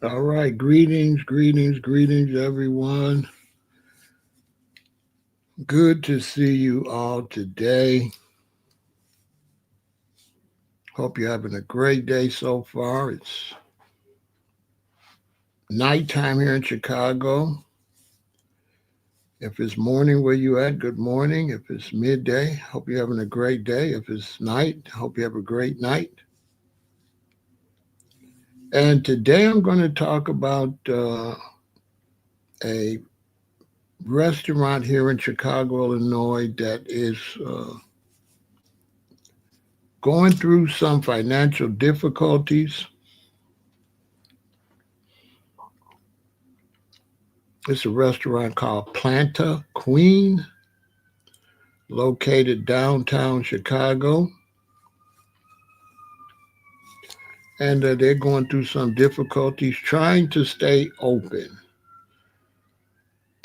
All right, greetings, everyone. Good to see you all today. Hope you're having a great day so far. It's nighttime here in Chicago. If it's morning where you at, good morning. If it's midday, hope you're having a great day. If it's night, hope you have a great night. And today I'm going to talk about a restaurant here in Chicago, Illinois that is going through some financial difficulties. It's a restaurant called Planta Queen, located downtown Chicago. And they're going through some difficulties trying to stay open.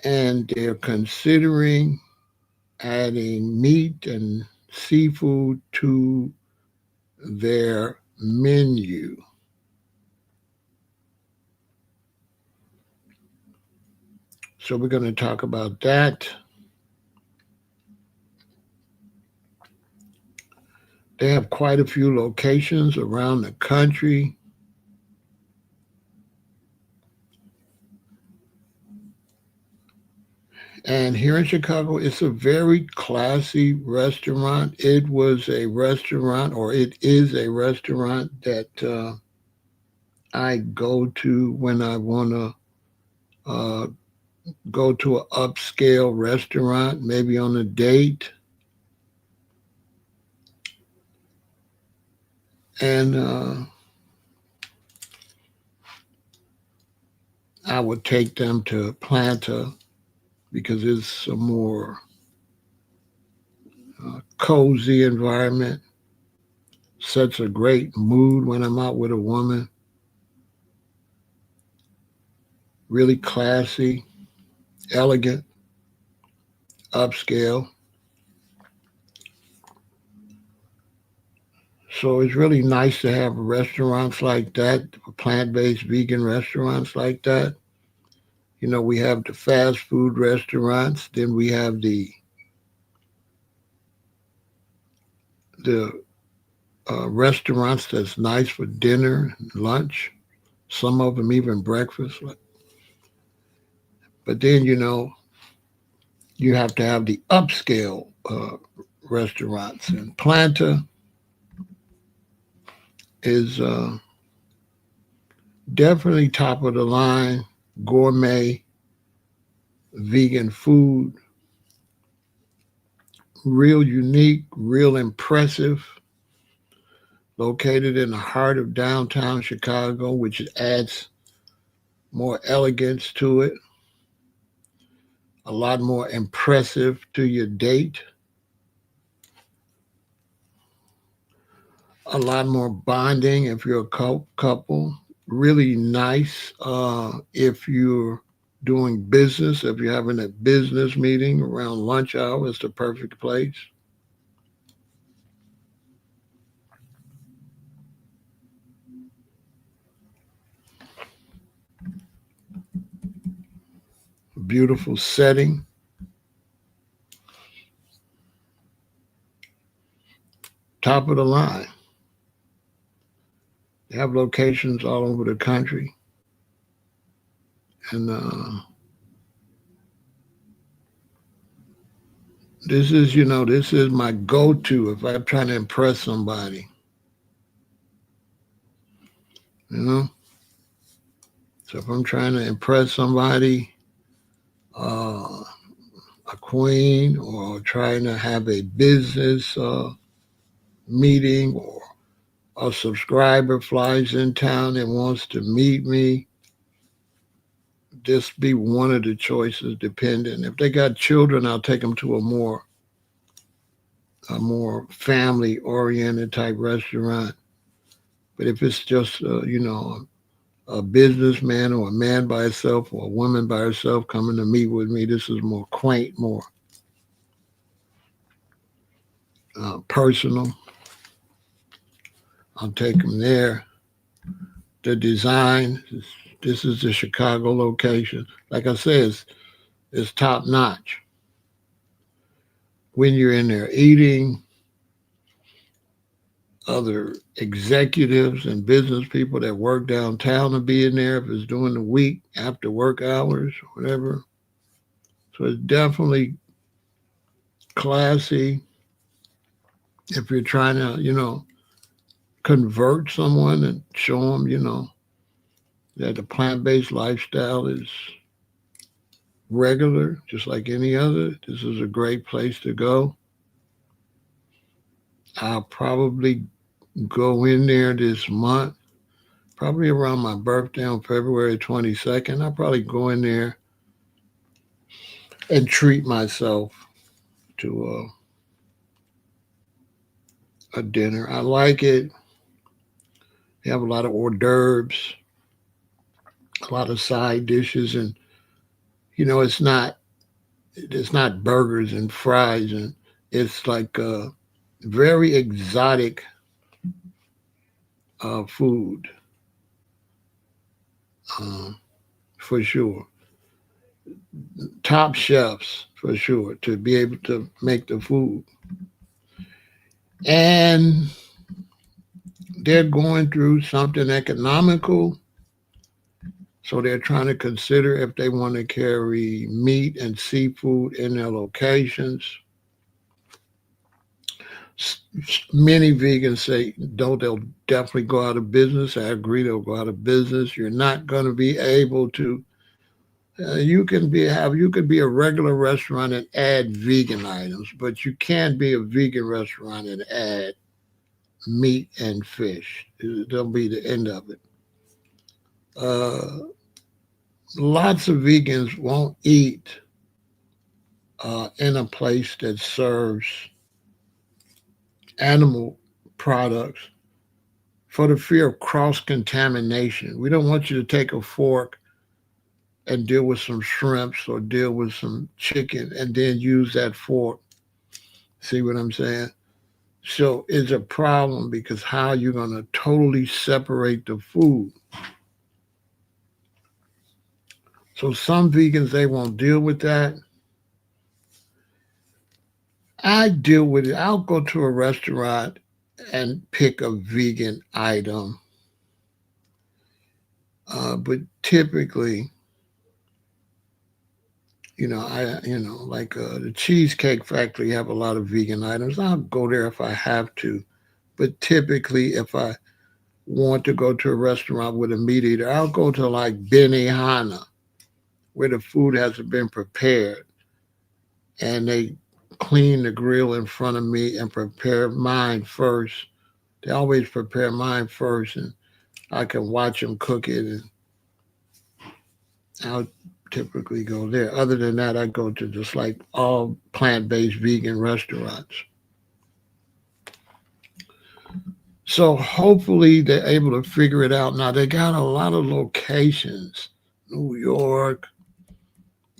And they're considering adding meat and seafood to their menu. So we're going to talk about that. They have quite a few locations around the country. And here in Chicago, it's a very classy restaurant. It was a restaurant, or it is a restaurant that I go to when I want to go to an upscale restaurant, maybe on a date. And I would take them to Planta because it's a more cozy environment, sets a great mood when I'm out with a woman. Really classy, elegant, upscale. So it's really nice to have restaurants like that, plant-based vegan restaurants like that. You know, we have the fast food restaurants, then we have the restaurants that's nice for dinner, lunch, some of them even breakfast. But then, you have to have the upscale restaurants. And Planta is definitely top of the line, gourmet, vegan food, real unique, real impressive, located in the heart of downtown Chicago, which adds more elegance to it, a lot more impressive to your date, a lot more bonding if you're a couple. Really nice if you're doing business, if you're having a business meeting around lunch hour, it's the perfect place. Beautiful setting, top of the line. They have locations all over the country. And this is my go to if I'm trying to impress somebody, you know? So if I'm trying to impress somebody, a queen, or trying to have a business meeting, or a subscriber flies in town and wants to meet me, just be one of the choices depending. If they got children, I'll take them to a more family oriented type restaurant. But if it's just a businessman or a man by himself or a woman by herself coming to meet with me, this is more quaint, more personal. I'll take them there. The design is This is the Chicago location. Like I said, it's top notch. When you're in there eating, other executives and business people that work downtown to be in there if it's during the week after work hours, whatever. So it's definitely classy if you're trying to, convert someone and show them, that the plant-based lifestyle is regular, just like any other. This is a great place to go. I'll probably go in there this month, probably around my birthday on February 22nd. I'll probably go in there and treat myself to a dinner. I like it. They have a lot of hors d'oeuvres, a lot of side dishes, and it's not burgers and fries, and it's like very exotic food, um, for sure. Top chefs for sure to be able to make the food, and they're going through something economical. So they're trying to consider if they want to carry meat and seafood in their locations. Many vegans say no, they'll definitely go out of business. I agree, they'll go out of business. You're not going to be able to. You could be a regular restaurant and add vegan items, but you can't be a vegan restaurant and add meat and fish. That'll be the end of it. Uh, Lots of vegans won't eat in a place that serves animal products for the fear of cross contamination. We don't want you to take a fork and deal with some shrimps or deal with some chicken and then use that fork. See what I'm saying? So it's a problem because how you're going to totally separate the food. So some vegans, they won't deal with that. I deal with it. I'll go to a restaurant and pick a vegan item. But typically, like the Cheesecake Factory have a lot of vegan items. I'll go there if I have to. But typically, if I want to go to a restaurant with a meat eater, I'll go to like Benihana, where the food hasn't been prepared, and they clean the grill in front of me and prepare mine first. They always prepare mine first, and I can watch them cook it, and I'll typically go there. Other than that, I go to just like all plant-based vegan restaurants. So hopefully they're able to figure it out. Now they got a lot of locations, New York,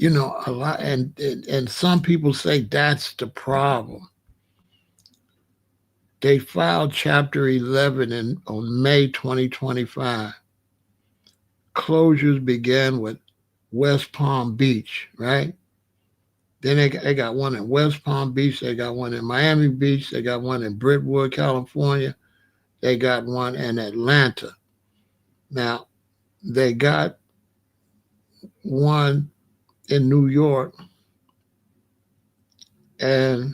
a lot, and some people say that's the problem. They filed Chapter 11 on May 2025. Closures began with West Palm Beach, right? Then they got one in West Palm Beach. They got one in Miami Beach. They got one in Brentwood, California. They got one in Atlanta. Now, they got one in New York, and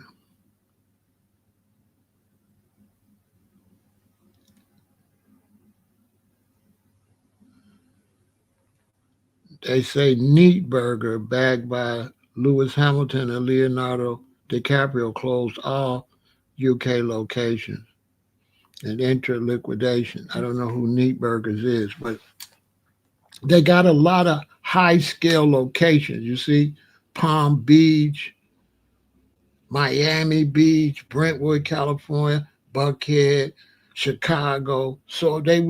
they say Neat Burger, bagged by Lewis Hamilton and Leonardo DiCaprio, closed all UK locations and entered liquidation. I don't know who Neat Burgers is, but they got a lot of high scale locations. You see, Palm Beach, Miami Beach, Brentwood, California, Buckhead, Chicago. So they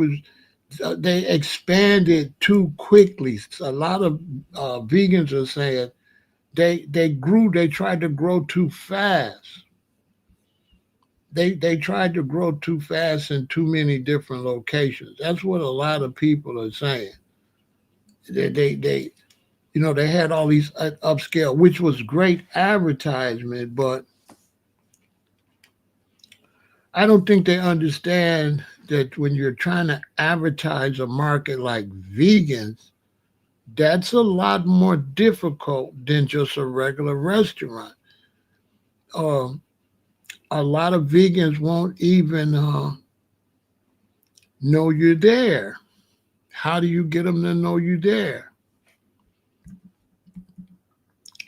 expanded too quickly. A lot of vegans are saying they tried to grow too fast. They tried to grow too fast in too many different locations. That's what a lot of people are saying. they they had all these upscale, which was great advertisement, but I don't think they understand that when you're trying to advertise a market like vegans, that's a lot more difficult than just a regular restaurant. Um, a lot of vegans won't even know you're there. How do you get them to know you there?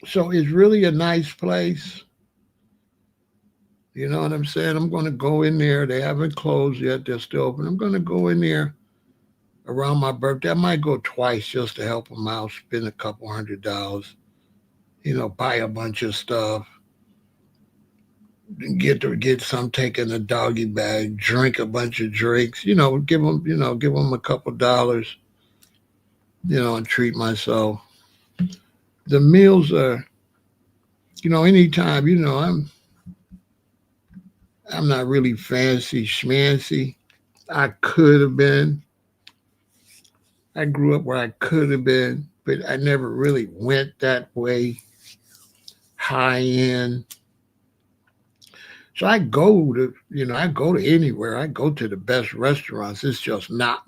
So it's really a nice place. You know what I'm saying? I'm going to go in there. They haven't closed yet. They're still open. I'm going to go in there around my birthday. I might go twice just to help them out, spend a couple $100, buy a bunch of stuff, get some taking a doggy bag, drink a bunch of drinks, give them a couple dollars, and treat myself. The meals are, anytime, I'm not really fancy schmancy. I could have been. I grew up where I could have been, but I never really went that way high end. So I go to anywhere. I go to the best restaurants. It's just not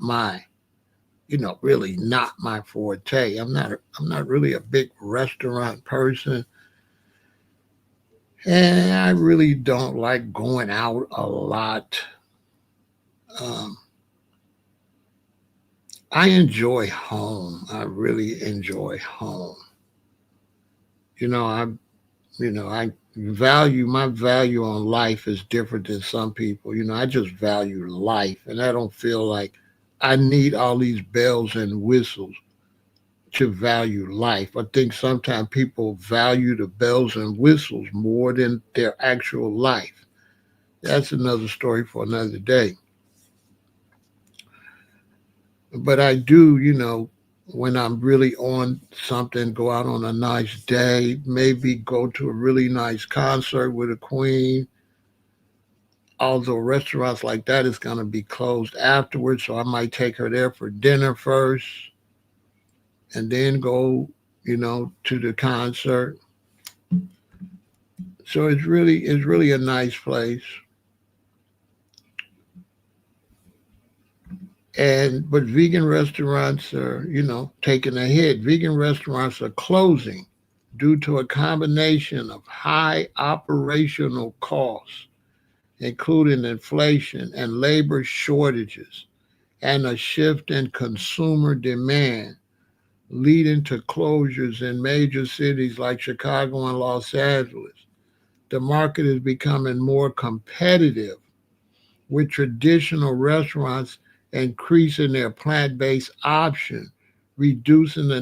really not my forte. I'm not really a big restaurant person. And I really don't like going out a lot. Um, I enjoy home. I really enjoy home. You know, I I value my value on life is different than some people. I just value life and I don't feel like I need all these bells and whistles to value life. I think sometimes people value the bells and whistles more than their actual life. That's another story for another day. But I do, when I'm really on something, go out on a nice day, maybe go to a really nice concert with a queen. Although restaurants like that is going to be closed afterwards, so I might take her there for dinner first and then go, to the concert. So it's really a nice place. But vegan restaurants are, taking a hit. Vegan restaurants are closing due to a combination of high operational costs, including inflation and labor shortages, and a shift in consumer demand, leading to closures in major cities like Chicago and Los Angeles. The market is becoming more competitive, with traditional restaurants increasing their plant-based option, reducing the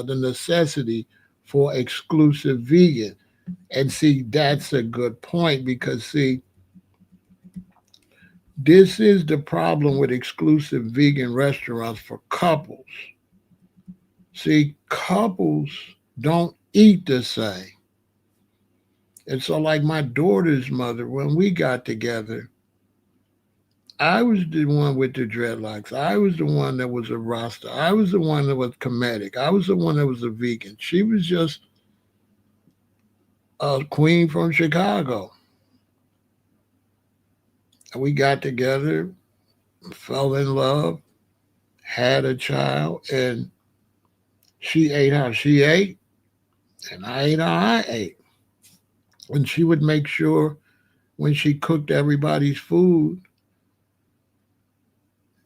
necessity for exclusive vegan. And see, that's a good point because see, this is the problem with exclusive vegan restaurants for couples. See, couples don't eat the same. And so, like my daughter's mother, when we got together, I was the one with the dreadlocks. I was the one that was a Rasta. I was the one that was comedic. I was the one that was a vegan. She was just a queen from Chicago. And we got together, fell in love, had a child, and she ate how she ate, and I ate how I ate. And she would make sure when she cooked everybody's food,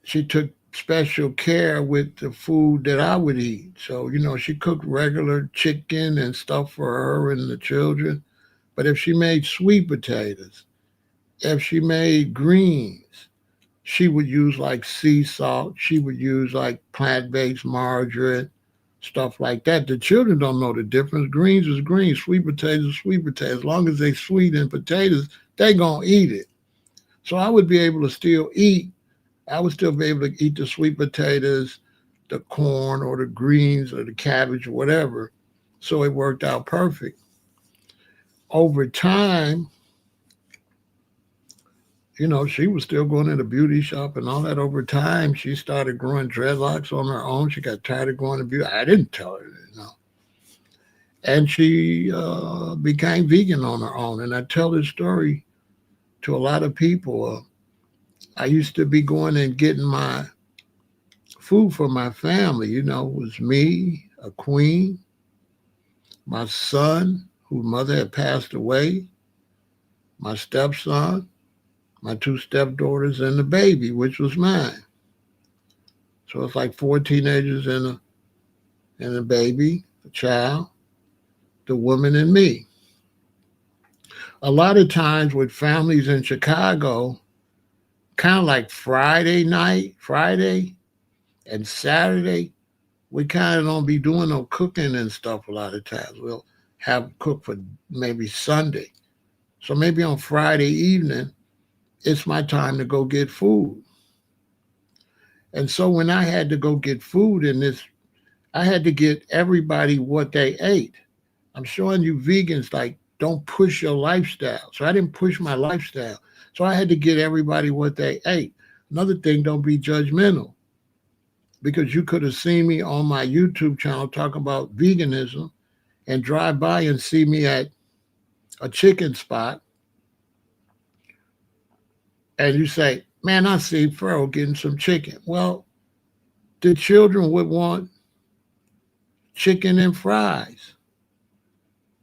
she took special care with the food that I would eat. So, she cooked regular chicken and stuff for her and the children. But if she made sweet potatoes, if she made greens, she would use like sea salt. She would use like plant based margarine, stuff like that. The children don't know the difference. Greens is greens, sweet potatoes, sweet potatoes. As long as they sweet and potatoes, they gonna eat it. So I would be able to still eat. I would still be able to eat the sweet potatoes, the corn or the greens or the cabbage or whatever. So it worked out perfect. Over time, She was still going to the beauty shop and all that. Over time, she started growing dreadlocks on her own. She got tired of going to beauty. I didn't tell her. And she became vegan on her own. And I tell this story to a lot of people. I used to be going and getting my food for my family. It was me, a queen, my son, whose mother had passed away, my stepson, my two stepdaughters, and the baby, which was mine. So it's like four teenagers and a baby, a child, the woman, and me. A lot of times with families in Chicago, kind of like Friday and Saturday, we kind of don't be doing no cooking and stuff a lot of times. We'll have cook for maybe Sunday. So maybe on Friday evening, it's my time to go get food. And so when I had to go get food in this, I had to get everybody what they ate. I'm showing you vegans like don't push your lifestyle. So I didn't push my lifestyle. So I had to get everybody what they ate. Another thing, don't be judgmental because you could have seen me on my YouTube channel talking about veganism and drive by and see me at a chicken spot and you say, man, I see Furrow getting some chicken. Well, the children would want chicken and fries.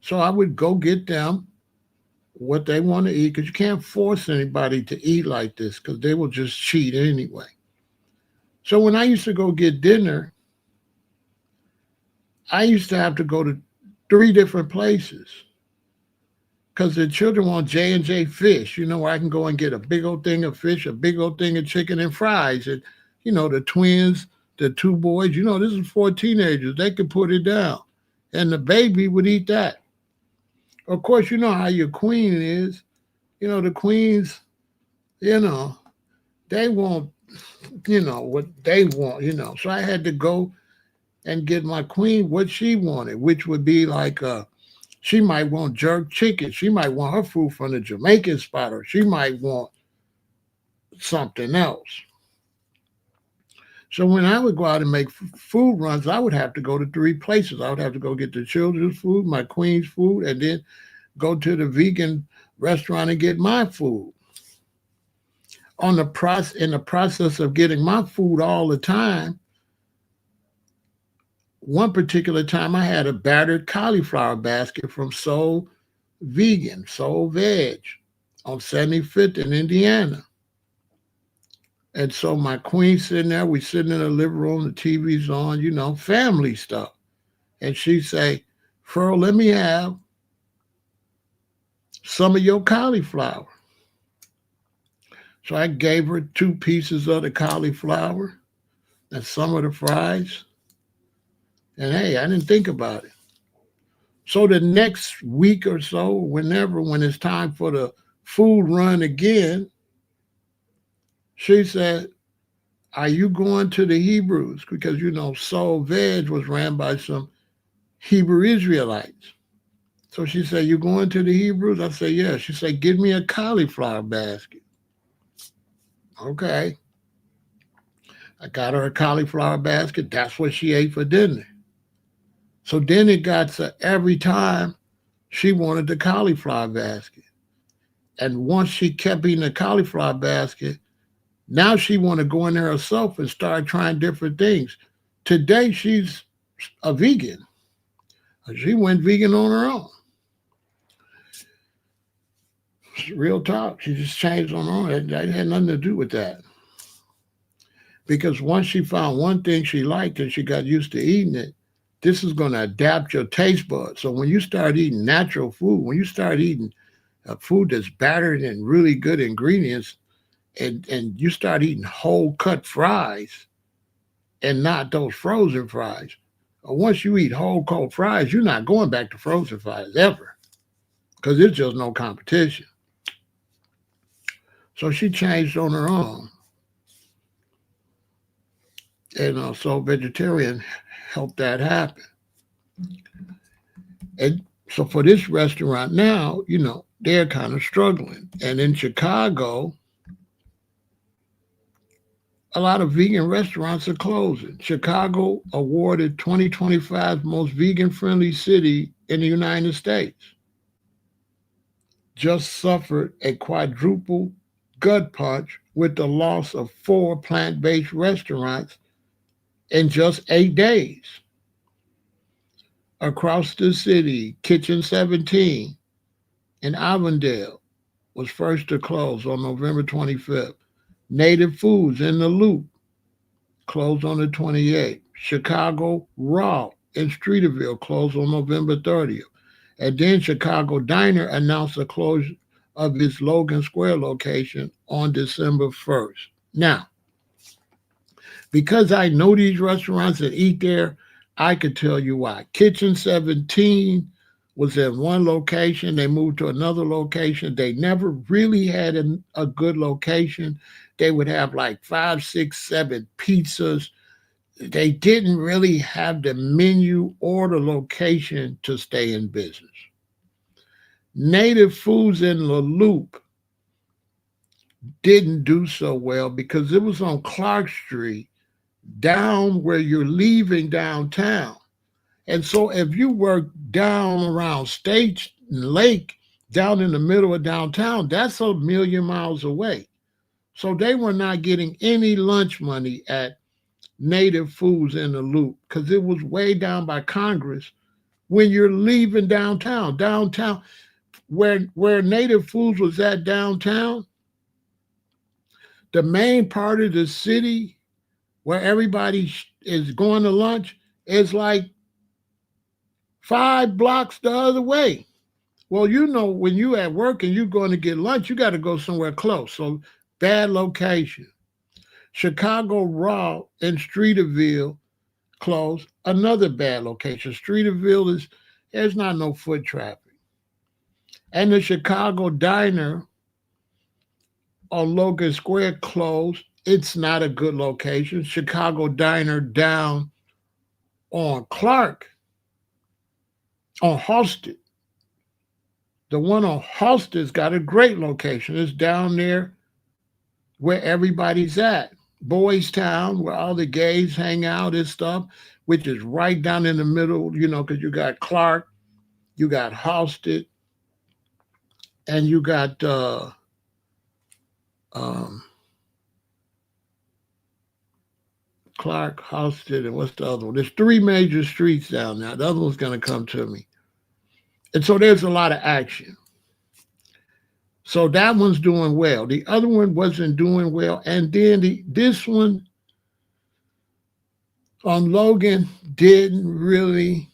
So I would go get them what they want to eat because you can't force anybody to eat like this because they will just cheat anyway. So when I used to go get dinner, I used to have to go to 3 different places because the children want J&J fish, where I can go and get a big old thing of fish, a big old thing of chicken and fries. And, the twins, the two boys, this is 4 teenagers. They could put it down. And the baby would eat that. Of course, you know how your queen is. The queens, they want, what they want. So I had to go and get my queen what she wanted, which would be like she might want jerk chicken. She might want her food from the Jamaican spot, or she might want something else. So when I would go out and make food runs, I would have to go to 3 places. I would have to go get the children's food, my queen's food, and then go to the vegan restaurant and get my food. In the process of getting my food all the time, one particular time I had a battered cauliflower basket from Soul Veg on 75th in Indiana. And so my queen sitting there, we sitting in the living room, the TV's on, family stuff. And she say, Furl, let me have some of your cauliflower. So I gave her 2 pieces of the cauliflower and some of the fries. And hey, I didn't think about it. So the next week or so, when it's time for the food run again, she said, are you going to the Hebrews? Because, Soul Veg was ran by some Hebrew Israelites. So she said, you going to the Hebrews? I said, yeah. She said, give me a cauliflower basket. Okay. I got her a cauliflower basket. That's what she ate for dinner. So then it got to every time she wanted the cauliflower basket. And once she kept eating the cauliflower basket, now she want to go in there herself and start trying different things. Today, she's a vegan. She went vegan on her own. Real talk. She just changed on her own. That had nothing to do with that. Because once she found one thing she liked and she got used to eating it, this is going to adapt your taste buds. So when you start eating natural food, when you start eating food that's battered and really good ingredients, and you start eating whole cut fries and not those frozen fries, once you eat whole cold fries, you're not going back to frozen fries ever because it's just no competition. So she changed on her own. And so vegetarian helped that happen. And so for this restaurant now, they're kind of struggling. And in Chicago, A lot of vegan restaurants are closing. Chicago awarded 2025 most vegan friendly city in the United States. Just suffered a quadruple gut punch with the loss of four plant based restaurants in just 8 days. Across the city, Kitchen 17 in Avondale was first to close on November 25th. Native Foods in the Loop closed on the 28th. Chicago Raw in Streeterville closed on November 30th. And then Chicago Diner announced the closure of its Logan Square location on December 1st. Now, because I know these restaurants and eat there, I could tell you why. Kitchen 17 was in one location. They moved to another location. They never really had a good location. They would have like five, six, seven pizzas. They didn't really have the menu or the location to stay in business. Native Foods in La Loop didn't do so well because it was on Clark Street, down where you're leaving downtown. And so if you work down around State Lake, down in the middle of downtown, that's a million miles away. So they were not getting any lunch money at Native Foods in the Loop because it was way down by Congress when you're leaving downtown. Downtown, where Native Foods was at downtown, the main part of the city where everybody is going to lunch is like 5 blocks the other way. Well, you know, when you at work and you're going to get lunch, you got to go somewhere close. So bad location. Chicago Raw in Streeterville closed. Another bad location. Streeterville is there's not no foot traffic. And the Chicago Diner on Logan Square closed. It's not a good location. Chicago Diner down on Clark, on Halsted. The one on Halsted's got a great location. It's down there where everybody's at. Boys Town, where all the gays hang out and stuff, which is right down in the middle, you know, because you got Clark, you got Halsted, and you got um, Clark, Halsted, and what's the other one? There's three major streets down there. The other one's going to come to me. And so there's a lot of action. So that one's doing well. The other one wasn't doing well. And then this one on Logan didn't really,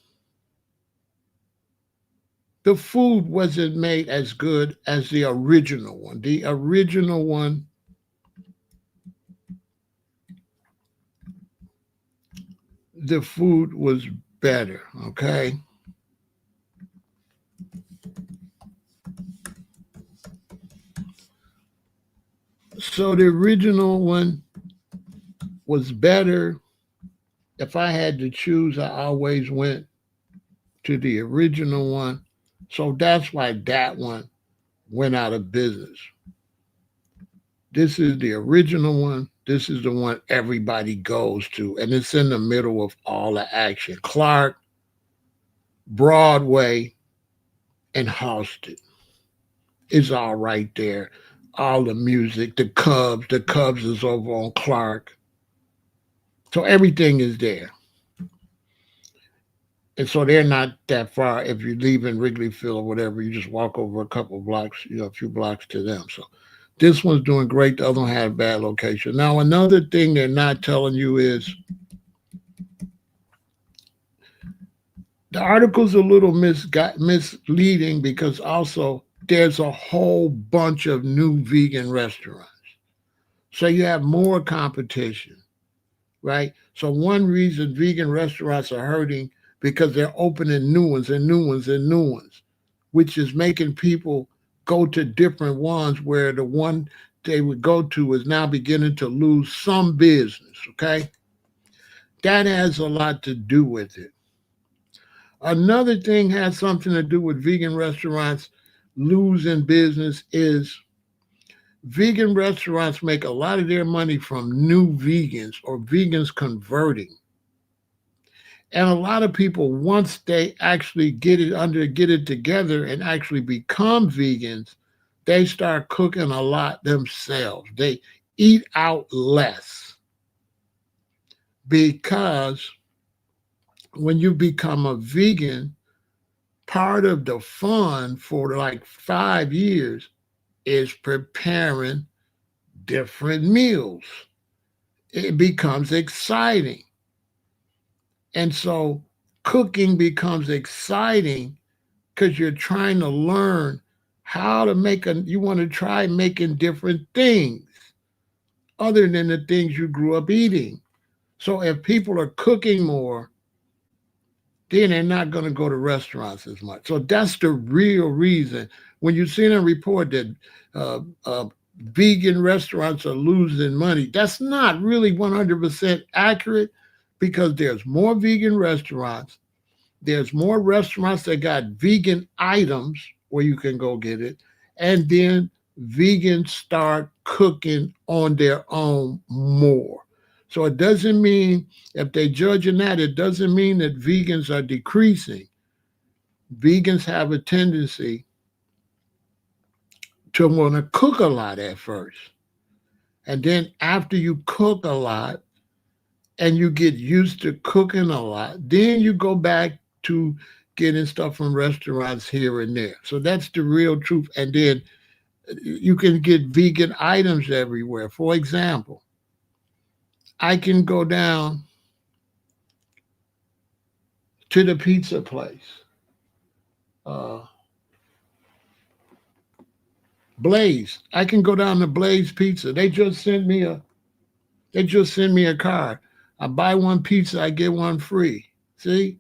the food wasn't made as good as the original one. The original one, the food was better, okay? So the original one was better. If I had to choose, I always went to the original one. So that's why that one went out of business. This is the original one. This is the one everybody goes to, and it's in the middle of all the action. Clark, Broadway, and Halsted. It's all right there. All the music, the Cubs is over on Clark. So everything is there. And so they're not that far. If you're leaving Wrigley Field or whatever, you just walk over a couple of blocks, you know, a few blocks to them. So this one's doing great. The other one had a bad location. Now, another thing they're not telling you is the article's a little misleading because also there's a whole bunch of new vegan restaurants. So you have more competition, right? So one reason vegan restaurants are hurting because they're opening new ones and new ones and new ones, which is making people go to different ones where the one they would go to is now beginning to lose some business, okay? That has a lot to do with it. Another thing has something to do with vegan restaurants losing business is Vegan restaurants make a lot of their money from new vegans or vegans converting. And a lot of people, once they actually get it together and actually become vegans, they start cooking a lot themselves. They eat out less because when you become a vegan, part of the fun for like 5 years is preparing different meals. It becomes exciting. And so cooking becomes exciting because you're trying to learn how to you want to try making different things other than the things you grew up eating. So if people are cooking more, then they're not going to go to restaurants as much. So that's the real reason. When you see them report that uh, uh, vegan restaurants are losing money, that's not really 100% accurate because there's more vegan restaurants. There's more restaurants that got vegan items where you can go get it. And then vegans start cooking on their own more. So it doesn't mean, if they're judging that, it doesn't mean that vegans are decreasing. Vegans have a tendency to want to cook a lot at first. And then after you cook a lot and you get used to cooking a lot, then you go back to getting stuff from restaurants here and there. So that's the real truth. And then you can get vegan items everywhere. For example, I can go down to the pizza place, uh, Blaze. I can go down to Blaze Pizza. They just sent me a card. I buy one pizza, I get one free. See,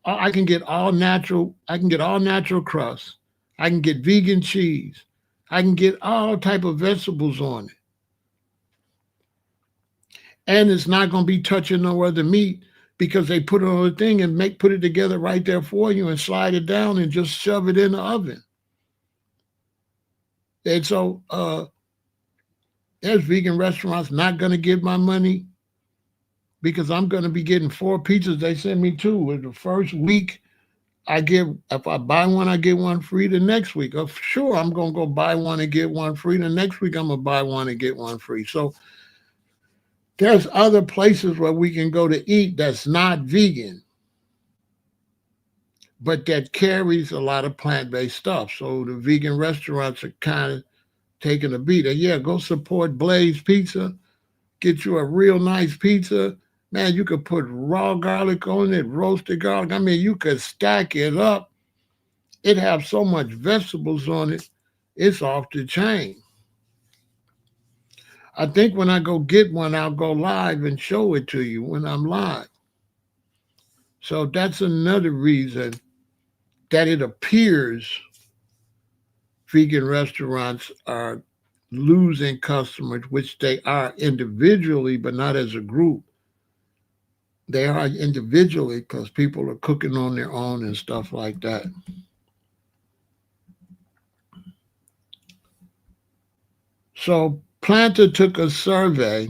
I can get all natural. I can get all natural crust. I can get vegan cheese. I can get all type of vegetables on it, and it's not going to be touching no other meat because they put it on the thing and put it together right there for you and slide it down and just shove it in the oven. And so there's vegan restaurants not going to give my money because I'm going to be getting 4 pizzas. They send me 2. In the first week, if I buy one, I get one free the next week. Sure, I'm going to go buy one and get one free. The next week, I'm going to buy one and get one free. So there's other places where we can go to eat that's not vegan, but that carries a lot of plant-based stuff. So the vegan restaurants are kind of taking a beat. And yeah, go support Blaze Pizza. Get you a real nice pizza. Man, you could put raw garlic on it, roasted garlic. I mean, you could stack it up. It have so much vegetables on it, it's off the chain. I think when I go get one, I'll go live and show it to you when I'm live. So that's another reason that it appears vegan restaurants are losing customers, which they are individually, but not as a group. They are individually because people are cooking on their own and stuff like that. So Planta took a survey.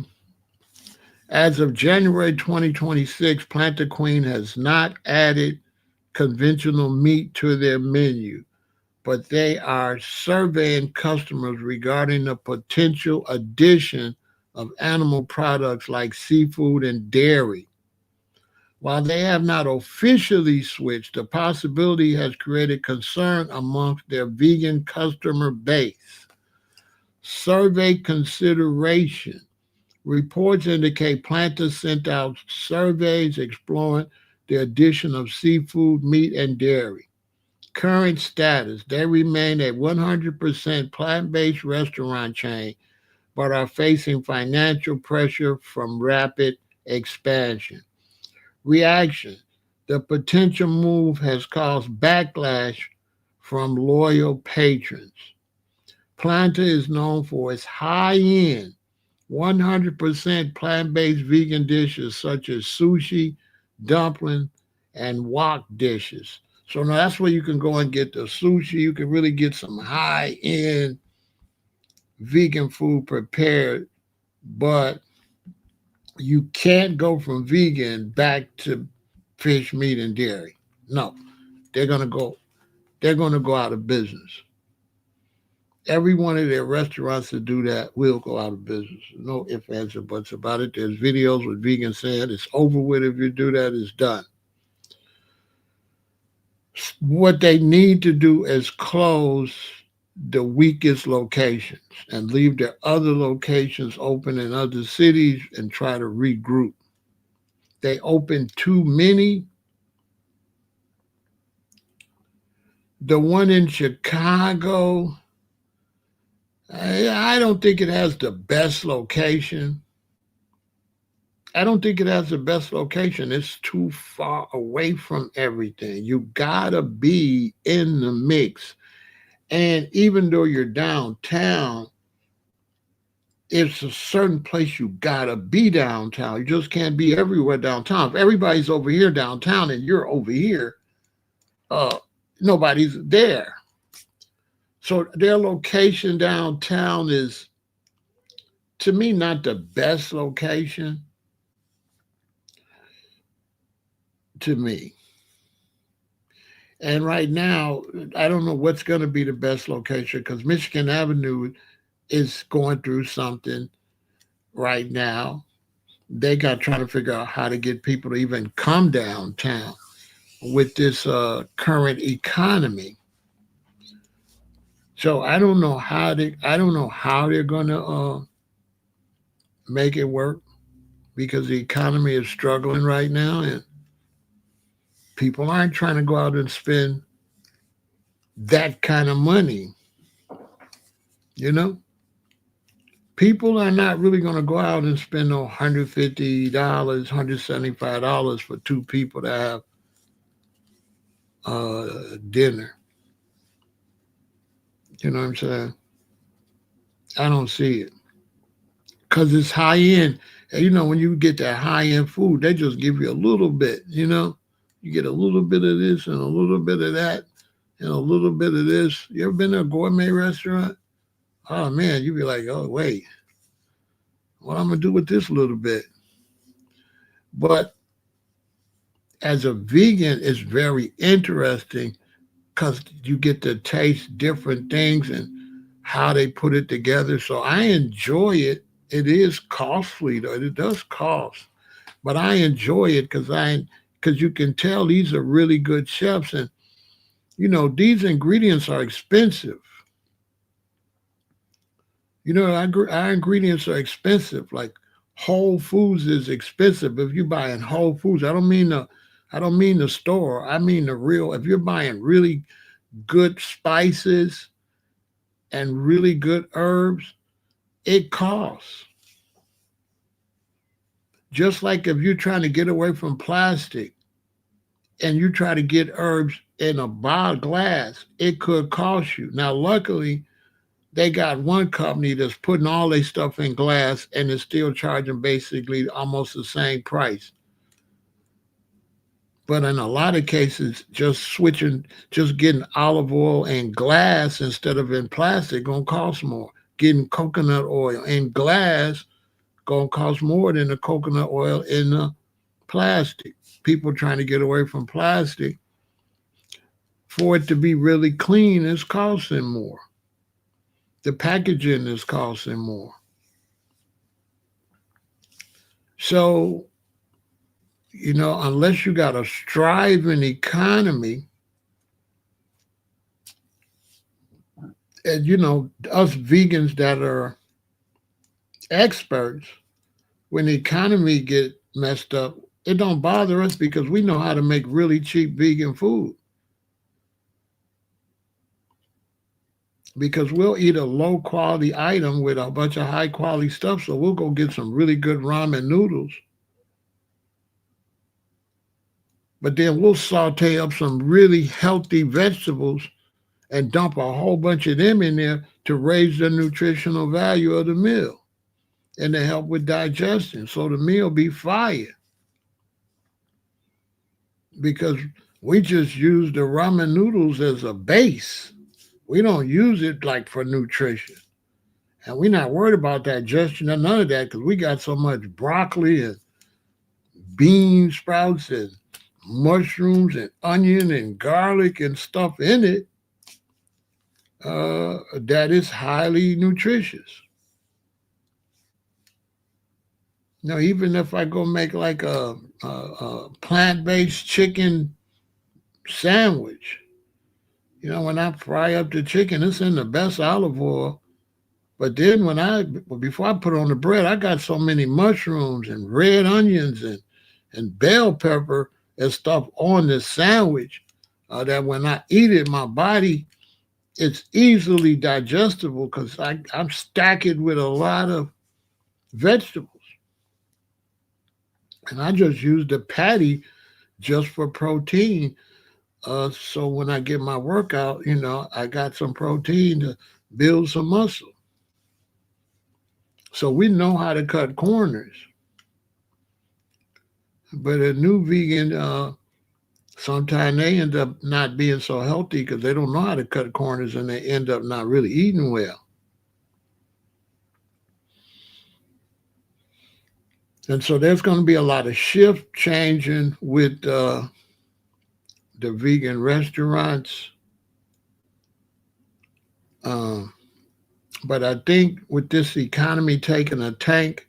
As of January 2026, Planta Queen has not added conventional meat to their menu, but they are surveying customers regarding the potential addition of animal products like seafood and dairy. While they have not officially switched, the possibility has created concern amongst their vegan customer base. Survey consideration. Reports indicate Planta sent out surveys exploring the addition of seafood, meat, and dairy. Current status, they remain a 100% plant-based restaurant chain, but are facing financial pressure from rapid expansion. Reaction, the potential move has caused backlash from loyal patrons. Planta is known for its high-end 100% plant-based vegan dishes such as sushi, dumpling, and wok dishes. So now that's where you can go and get the sushi. You can really get some high-end vegan food prepared, but you can't go from vegan back to fish, meat, and dairy. No, they're gonna go. They're gonna go out of business. Every one of their restaurants that do that will go out of business. No ifs, ands, or buts about it. There's videos with vegans saying it's over with if you do that. It's done. What they need to do is close the weakest locations and leave their other locations open in other cities and try to regroup. They open too many. The one in Chicago, I don't think it has the best location. I don't think it has the best location. It's too far away from everything. You gotta be in the mix. And even though you're downtown, it's a certain place you gotta be downtown. You just can't be everywhere downtown. If everybody's over here downtown and you're over here, uh, nobody's there. So their location downtown is, to me, not the best location. To me, and right now, I don't know what's going to be the best location because Michigan Avenue is going through something right now. They got trying to figure out how to get people to even come downtown with this current economy. So I don't know how they're going to make it work because the economy is struggling right now and people aren't trying to go out and spend that kind of money. You know, people are not really going to go out and spend no $150, $175 for two people to have dinner. You know what I'm saying? I don't see it because it's high end. And, you know, when you get that high end food, they just give you a little bit. You know, you get a little bit of this and a little bit of that and a little bit of this. You ever been to a gourmet restaurant? Oh man, you'd be like, oh wait, what I'm gonna do with this little bit? But as a vegan, it's very interesting because you get to taste different things and how they put it together. So I enjoy it. It is costly though; it does cost, but I enjoy it because you can tell these are really good chefs, and you know these ingredients are expensive. You know, our ingredients are expensive. Like Whole Foods is expensive. If you buy in Whole Foods, I don't mean the store. I mean the real. If you're buying really good spices and really good herbs, it costs. Just like if you're trying to get away from plastic and you try to get herbs in a bottle glass, it could cost you. Now, luckily, they got one company that's putting all their stuff in glass and is still charging basically almost the same price. But in a lot of cases, just getting olive oil in glass instead of in plastic gonna cost more. Getting coconut oil in glass gonna cost more than the coconut oil in the plastic. People trying to get away from plastic for it to be really clean is costing more. The packaging is costing more. So, you know, unless you got a striving economy, and you know, us vegans that are experts, when the economy get messed up, it don't bother us because we know how to make really cheap vegan food. Because we'll eat a low quality item with a bunch of high quality stuff. So we'll go get some really good ramen noodles, but then we'll saute up some really healthy vegetables and dump a whole bunch of them in there to raise the nutritional value of the meal and to help with digestion. So the meal be fire because we just use the ramen noodles as a base. We don't use it like for nutrition. And we're not worried about digestion or none of that because we got so much broccoli and bean sprouts and mushrooms and onion and garlic and stuff in it that is highly nutritious. Now, even if I go make like a plant-based chicken sandwich, when I fry up the chicken, it's in the best olive oil. But then before I put it on the bread, I got so many mushrooms and red onions and bell pepper and stuff on the sandwich that when I eat it, my body, it's easily digestible because I'm stack it with a lot of vegetables. And I just use the patty just for protein. So when I get my workout, I got some protein to build some muscle. So we know how to cut corners. But a new vegan, sometimes they end up not being so healthy because they don't know how to cut corners and they end up not really eating well. And so there's going to be a lot of shift changing with the vegan restaurants. Um, but I think with this economy taking a tank,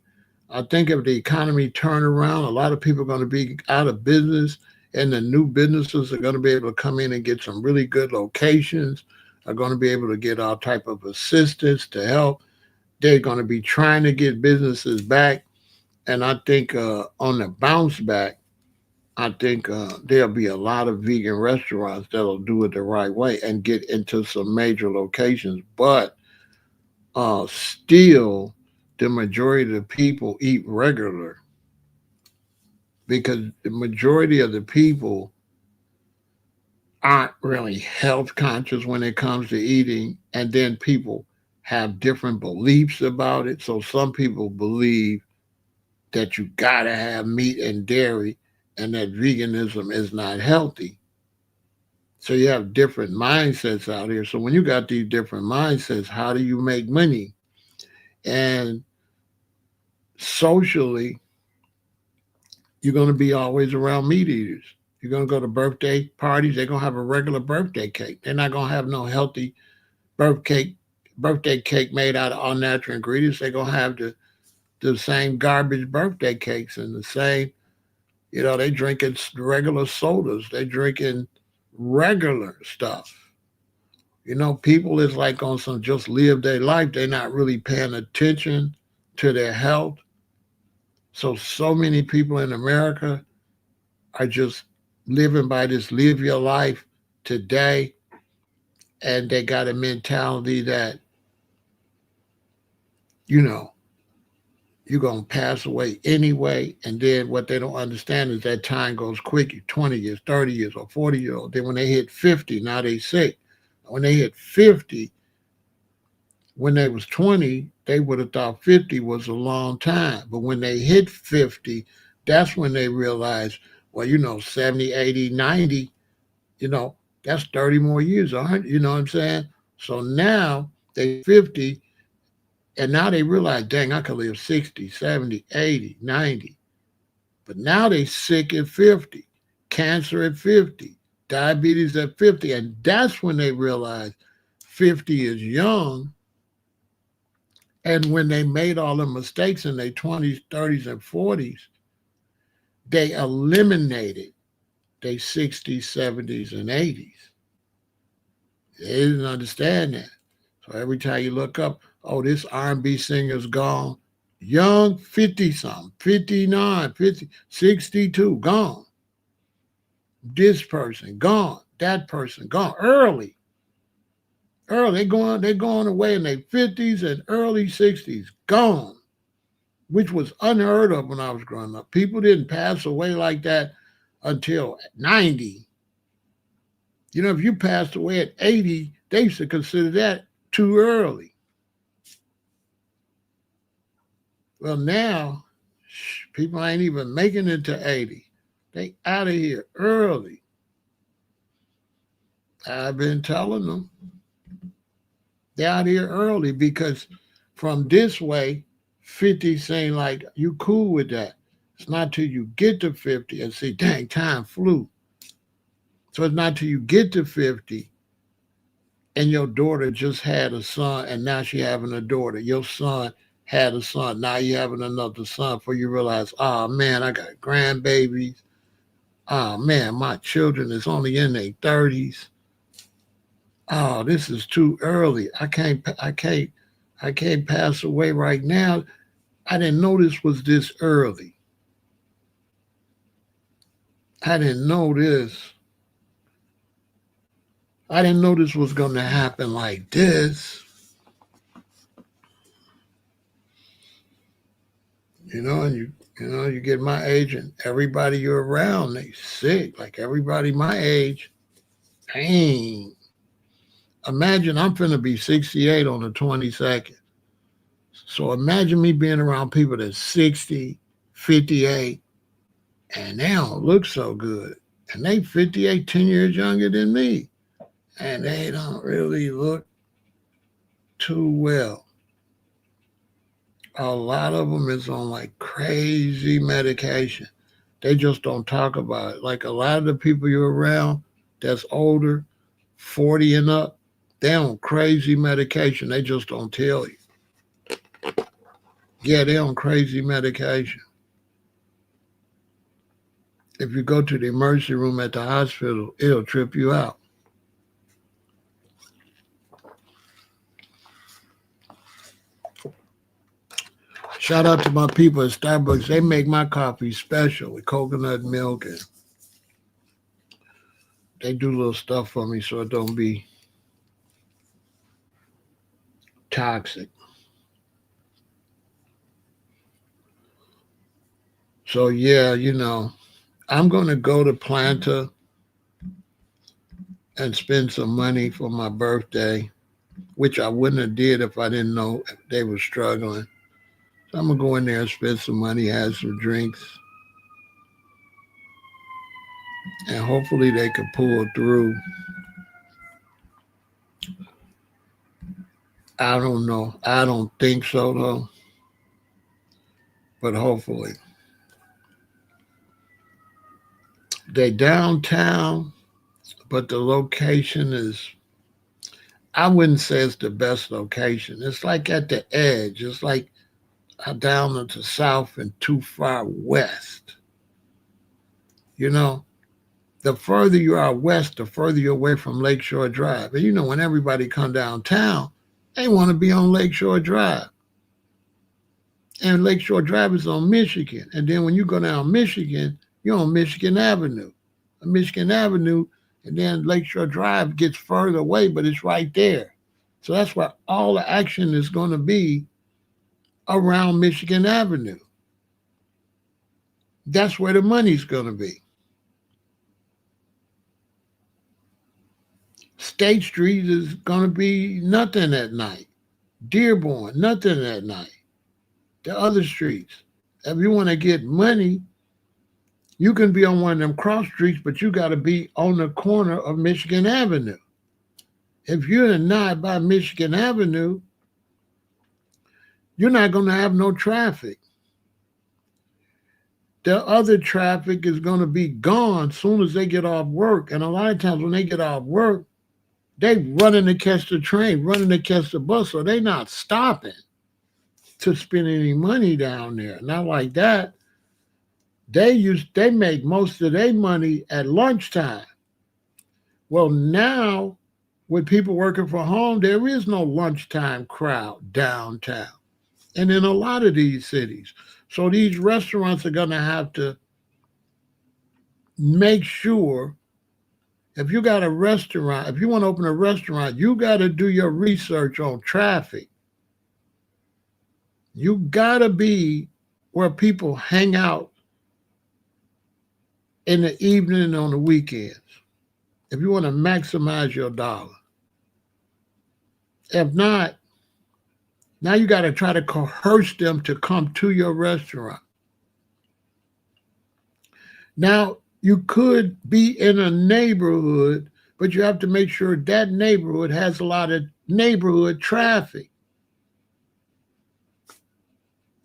I think if the economy turn around, a lot of people are going to be out of business, and the new businesses are going to be able to come in and get some really good locations. Are going to be able to get all type of assistance to help. They're going to be trying to get businesses back, and I think on the bounce back, I think there'll be a lot of vegan restaurants that'll do it the right way and get into some major locations. But still, the majority of the people eat regular because the majority of the people aren't really health conscious when it comes to eating. And then people have different beliefs about it. So some people believe that you gotta have meat and dairy and that veganism is not healthy. So you have different mindsets out here. So when you got these different mindsets, how do you make money? And socially, you're going to be always around meat eaters. You're going to go to birthday parties. They're going to have a regular birthday cake. They're not going to have no healthy birthday cake made out of all natural ingredients. They're going to have the same garbage birthday cakes and the same, they drinking regular sodas. They drinking regular stuff. People is like on some just live their life. They're not really paying attention to their health. So many people in America are just living by this live your life today. And they got a mentality that, you know, you're going to pass away anyway. And then what they don't understand is that time goes quick. 20 years, 30 years, or 40 years old. Then when they hit 50, now they sick. When they hit 50, when they was 20, they would have thought 50 was a long time. But when they hit 50, that's when they realized, well, 70, 80, 90, that's 30 more years, 100, you know what I'm saying? So now they 50, and now they realize, dang, I could live 60, 70, 80, 90. But now they sick at 50, cancer at 50, diabetes at 50. And that's when they realize 50 is young. And when they made all the mistakes in their 20s, 30s, and 40s, they eliminated their 60s, 70s, and 80s. They didn't understand that. So every time you look up, oh, this R&B singer's gone. Young, 50-something, 59, 50, 62, gone. This person, gone. That person, gone. Early. They're going away in their 50s and early 60s. Gone. Which was unheard of when I was growing up. People didn't pass away like that until 90. If you passed away at 80, they used to consider that too early. Well, now, people ain't even making it to 80. They out of here early. I've been telling them they're out here early because From this way, 50 saying like, you cool with that. It's not till you get to 50 and see, dang, time flew. So it's not till you get to 50 and your daughter just had a son and now she having a daughter. Your son had a son. Now you having another son before you realize, oh man, I got grandbabies. Oh man, my children is only in their 30s. Oh, this is too early. I can't pass away right now. I didn't know this was this early. I didn't know this. I didn't know this was going to happen like this. You get my age and everybody you're around, they sick. Like everybody my age, pain. Imagine I'm finna be 68 on the 22nd. So imagine me being around people that's 60, 58, and they don't look so good. And they 58, 10 years younger than me. And they don't really look too well. A lot of them is on like crazy medication. They just don't talk about it. Like a lot of the people you're around that's older, 40 and up, they on crazy medication. They just don't tell you. Yeah, they on crazy medication. If you go to the emergency room at the hospital, it'll trip you out. Shout out to my people at Starbucks. They make my coffee special with coconut milk, and they do little stuff for me so it don't be toxic. So yeah, I'm gonna go to Planta and spend some money for my birthday, which I wouldn't have did if I didn't know they were struggling. So I'm gonna go in there and spend some money, have some drinks, and hopefully they could pull through. I don't know. I don't think so though, but hopefully. They downtown, but the location is, I wouldn't say it's the best location. It's like at the edge. It's like down to the south and too far west. You know, the further you are west, the further you're away from Lakeshore Drive. And when everybody come downtown, they want to be on Lakeshore Drive. And Lakeshore Drive is on Michigan. And then when you go down Michigan, you're on Michigan Avenue. Michigan Avenue, and then Lakeshore Drive gets further away, but it's right there. So that's where all the action is going to be around Michigan Avenue. That's where the money's going to be. State Street is going to be nothing at night. Dearborn, nothing at night. The other streets. If you want to get money, you can be on one of them cross streets, but you got to be on the corner of Michigan Avenue. If you're not by Michigan Avenue, you're not going to have no traffic. The other traffic is going to be gone as soon as they get off work. And a lot of times when they get off work, they running to catch the train, running to catch the bus, so they not stopping to spend any money down there. Not like that. They make most of their money at lunchtime. Well, now with people working from home, there is no lunchtime crowd downtown and in a lot of these cities. So these restaurants are going to have to make sure, if you got a restaurant, if you want to open a restaurant, you got to do your research on traffic. You got to be where people hang out in the evening and on the weekends, if you want to maximize your dollar. If not, now you got to try to coerce them to come to your restaurant. Now, you could be in a neighborhood, but you have to make sure that neighborhood has a lot of neighborhood traffic.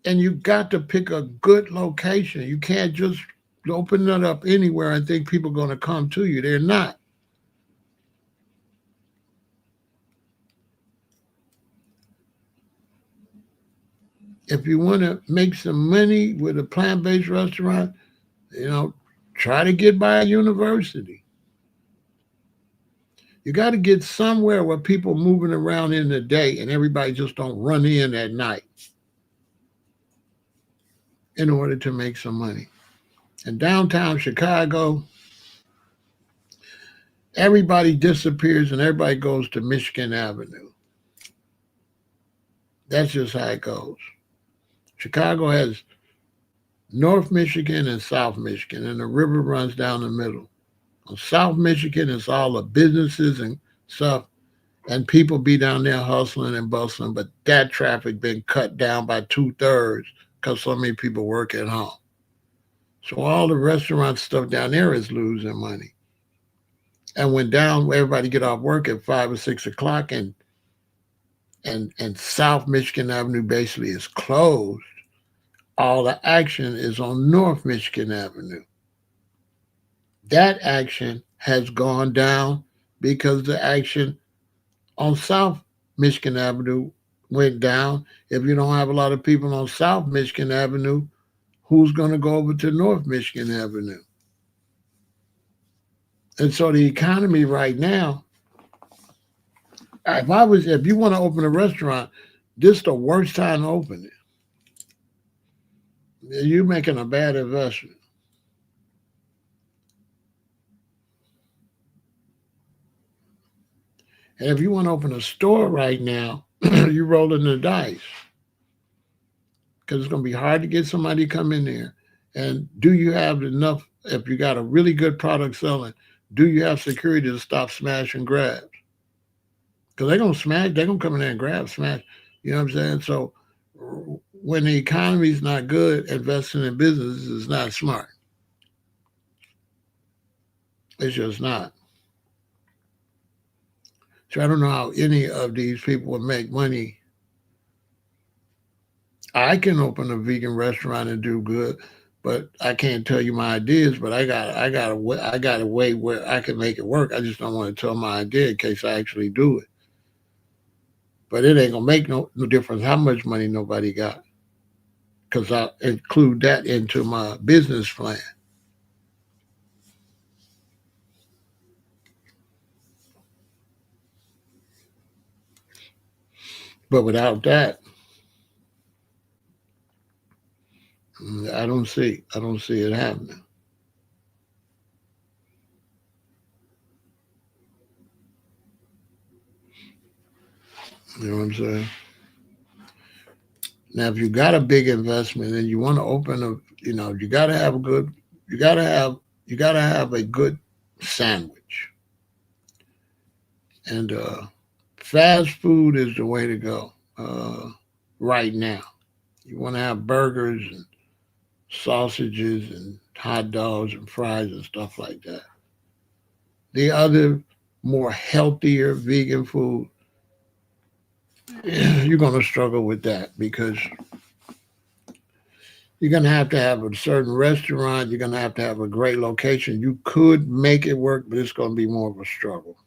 And you got to pick a good location. You can't just open it up anywhere and think people are going to come to you. They're not. If you want to make some money with a plant-based restaurant, you know, try to get by a university. You got to get somewhere where people moving around in the day and everybody just don't run in at night in order to make some money. In downtown Chicago, everybody disappears and everybody goes to Michigan Avenue. That's just how it goes. Chicago has North Michigan and South Michigan, and the river runs down the middle. On South Michigan, it's all the businesses and stuff, and people be down there hustling and bustling, but that traffic been cut down by 2/3 because so many people work at home. So all the restaurant stuff down there is losing money. And when down, everybody get off work at 5 or 6 o'clock, and South Michigan Avenue basically is closed. All the action is on North Michigan Avenue. That action has gone down because the action on South Michigan Avenue went down. If you don't have a lot of people on South Michigan Avenue, who's going to go over to North Michigan Avenue? And so the economy right now, if you want to open a restaurant, this is the worst time to open it. You're making a bad investment. And if you want to open a store right now, you're rolling the dice because it's going to be hard to get somebody to come in there. And do you have enough? If you got a really good product selling, do you have security to stop smash and grabs? Because they're gonna smash, they're gonna come in there and grab, smash. You know what I'm saying? So when the economy's not good, investing in business is not smart. It's just not. So I don't know how any of these people would make money. I can open a vegan restaurant and do good, but I can't tell you my ideas. But I got a way where I can make it work. I just don't want to tell my idea in case I actually do it. But it ain't gonna make no difference how much money nobody got, because I include that into my business plan. But without that, I don't see it happening. You know what I'm saying? Now, if you got a big investment and you want to open a, you got to have a good, you got to have, you got to have a good sandwich. And fast food is the way to go right now. You want to have burgers and sausages and hot dogs and fries and stuff like that. The other more healthier vegan food, you're going to struggle with that because you're going to have a certain restaurant. You're going to have a great location. You could make it work, but it's going to be more of a struggle.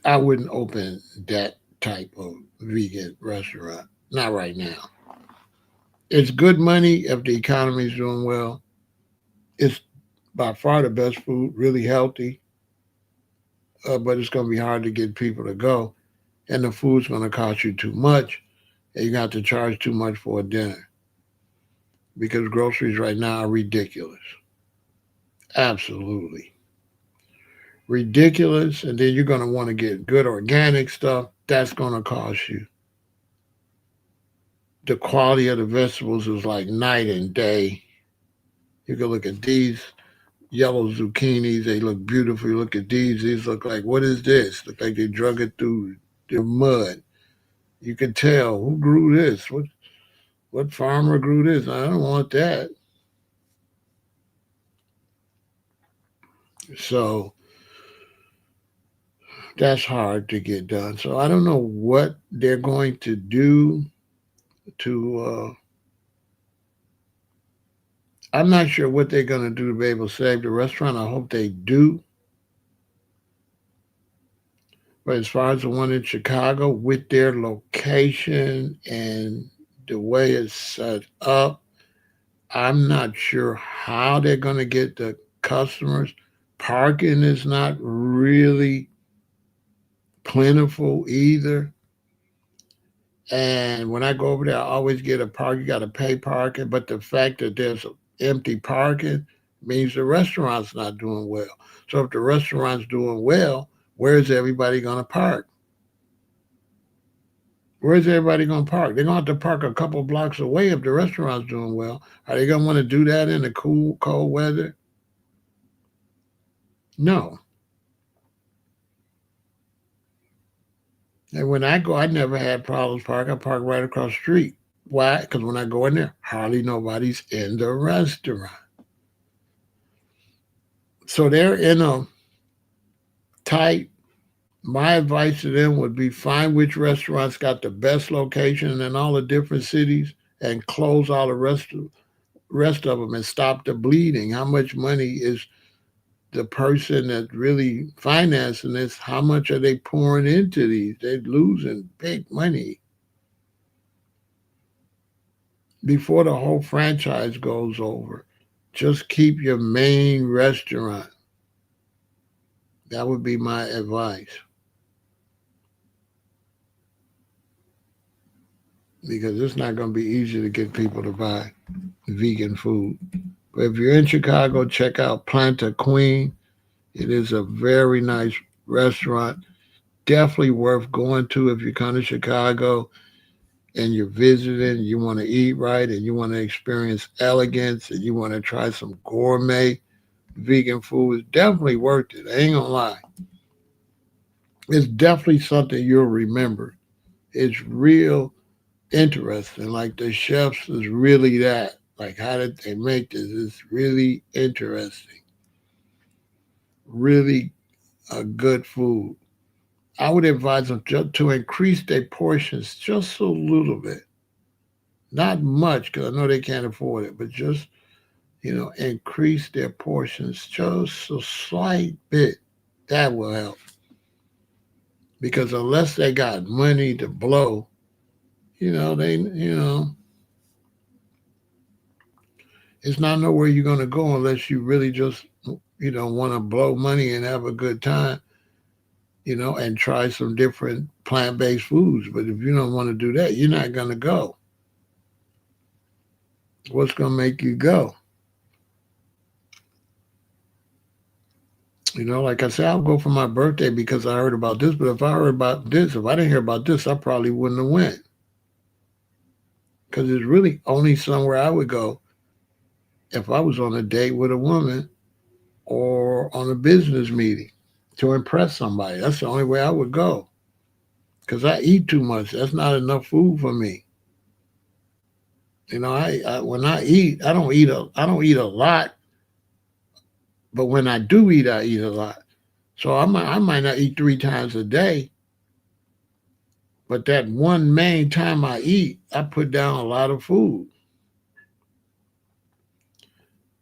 I wouldn't open that type of vegan restaurant. Not right now. It's good money if the economy's doing well. It's by far the best food, really healthy, but it's going to be hard to get people to go. And the food's going to cost you too much. And you got to charge too much for a dinner because groceries right now are ridiculous. Absolutely ridiculous. And then you're going to want to get good organic stuff. That's going to cost you. The quality of the vegetables is like night and day. You can look at these yellow zucchinis. They look beautiful. You look at these. These look like, what is this? Look like they drug it through the mud. You can tell who grew this. What farmer grew this? I don't want that. So That's hard to get done. So I don't know what they're going to do to. I'm not sure what they're going to do to be able to save the restaurant. I hope they do. But as far as the one in Chicago, with their location and the way it's set up, I'm not sure how they're going to get the customers. Parking is not really plentiful either. And when I go over there, I always get a park. You got to pay parking. But the fact that there's empty parking means the restaurant's not doing well. So if the restaurant's doing well, where's everybody going to park? Where's everybody going to park? They're going to have to park a couple blocks away if the restaurant's doing well. Are they going to want to do that in the cool, cold weather? No. And when I go, I never had problems parking. I park right across the street. Why? Because when I go in there, hardly nobody's in the restaurant. So they're in a tight. My advice to them would be find which restaurants got the best location in all the different cities and close all the rest of them and stop the bleeding. How much money is the person that really financing this? How much are they pouring into these? They're losing big money before the whole franchise goes over. Just keep your main restaurant. That would be my advice because it's not going to be easy to get people to buy vegan food. But if you're in Chicago, check out Planta Queen. It is a very nice restaurant. Definitely worth going to if you come to Chicago and you're visiting, you want to eat right and you want to experience elegance and you want to try some gourmet vegan food. It's definitely worth it. I ain't gonna lie. It's definitely something you'll remember. It's real interesting. Like the chefs is really that. Like how did they make this? It's really interesting. Really a good food. I would advise them just to increase their portions just a little bit. Not much because I know they can't afford it, but just increase their portions just a slight bit. That will help. Because unless they got money to blow, it's not nowhere you're gonna go unless you really just want to blow money and have a good time, and try some different plant-based foods. But if you don't want to do that, you're not gonna go. What's gonna make you go? Like I said, I'll go for my birthday because I heard about this. But if I didn't hear about this, I probably wouldn't have went. Because it's really only somewhere I would go if I was on a date with a woman or on a business meeting to impress somebody. That's the only way I would go. Because I eat too much. That's not enough food for me. I when I eat, I don't eat a lot, but when I do eat, I eat a lot. So I might not eat 3 times a day, but that one main time I eat, I put down a lot of food.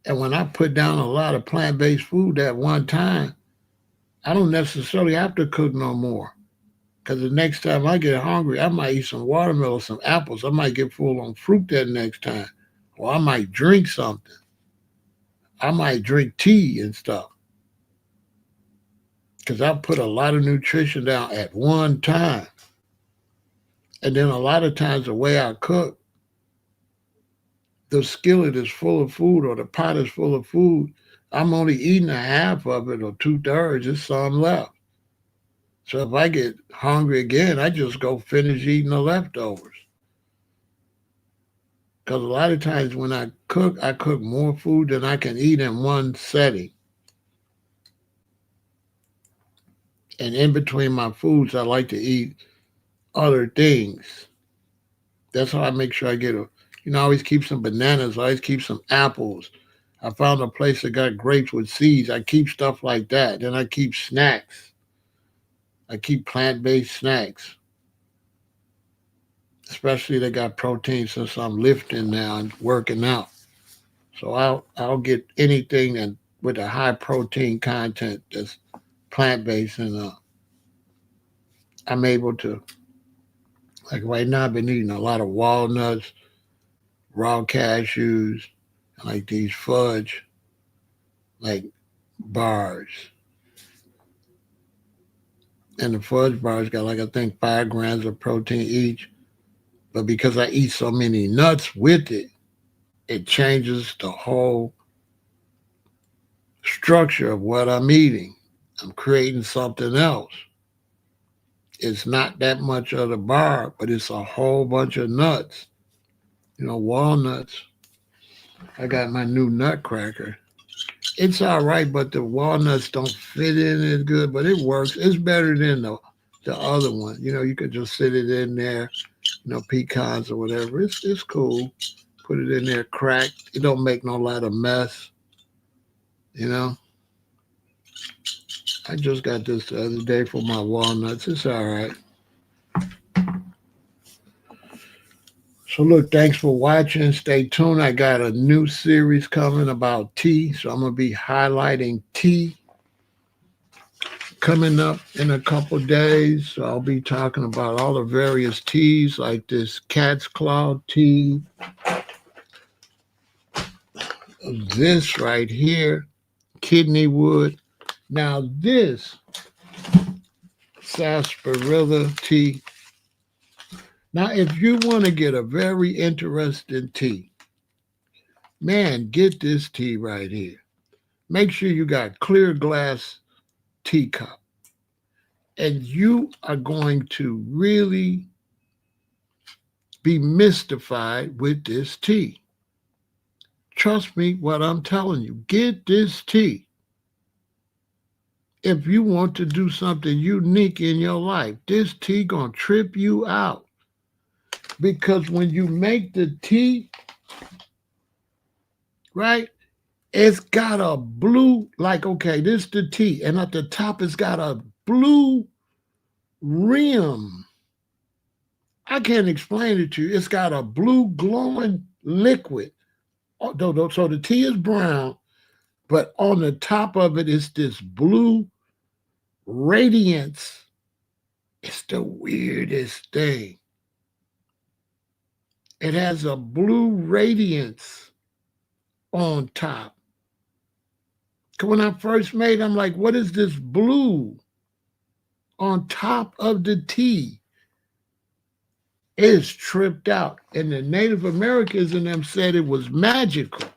And when I put down a lot of plant based food that one time, I don't necessarily have to cook no more. Because the next time I get hungry, I might eat some watermelon, some apples. I might get full on fruit that next time. Or I might drink something. I might drink tea and stuff. Because I put a lot of nutrition down at one time. And then a lot of times the way I cook, the skillet is full of food or the pot is full of food. I'm only eating a half of it or 2/3. There's some left. So if I get hungry again, I just go finish eating the leftovers. Because a lot of times when I cook more food than I can eat in one setting. And in between my foods, I like to eat other things. That's how I make sure I I always keep some bananas. I always keep some apples. I found a place that got grapes with seeds. I keep stuff like that. Then I keep snacks. I keep plant-based snacks, especially they got protein since I'm lifting now and working out. So I'll get anything that with a high protein content that's plant-based, and I'm able to, like right now I've been eating a lot of walnuts, raw cashews, like these fudge like bars. And the fudge bars got like I think 5 grams of protein each. But because I eat so many nuts with it, it changes the whole structure of what I'm eating. I'm creating something else. It's not that much of the bar, but it's a whole bunch of nuts. Walnuts. I got my new nutcracker. It's all right, but the walnuts don't fit in as good, but it works. It's better than the other one. You could just sit it in there, pecans or whatever. It's cool. Put it in there, crack. It don't make no lot of mess. You know. I just got this the other day for my walnuts. It's all right. So look, thanks for watching. Stay tuned. I got a new series coming about tea. So I'm gonna be highlighting tea coming up in a couple days. So I'll be talking about all the various teas like this cat's claw tea. This right here, kidney wood. Now this sarsaparilla tea. Now, if you want to get a very interesting tea, man, get this tea right here. Make sure you got clear glass teacup. And you are going to really be mystified with this tea. Trust me what I'm telling you. Get this tea. If you want to do something unique in your life, this tea gonna trip you out. Because when you make the tea, right, it's got a blue, like, okay, this is the tea. And at the top, it's got a blue rim. I can't explain it to you. It's got a blue glowing liquid. So the tea is brown, but on the top of it is this blue radiance. It's the weirdest thing. It has a blue radiance on top. When I first made it, I'm like, what is this blue on top of the tea? It's tripped out. And the Native Americans in them said it was magical.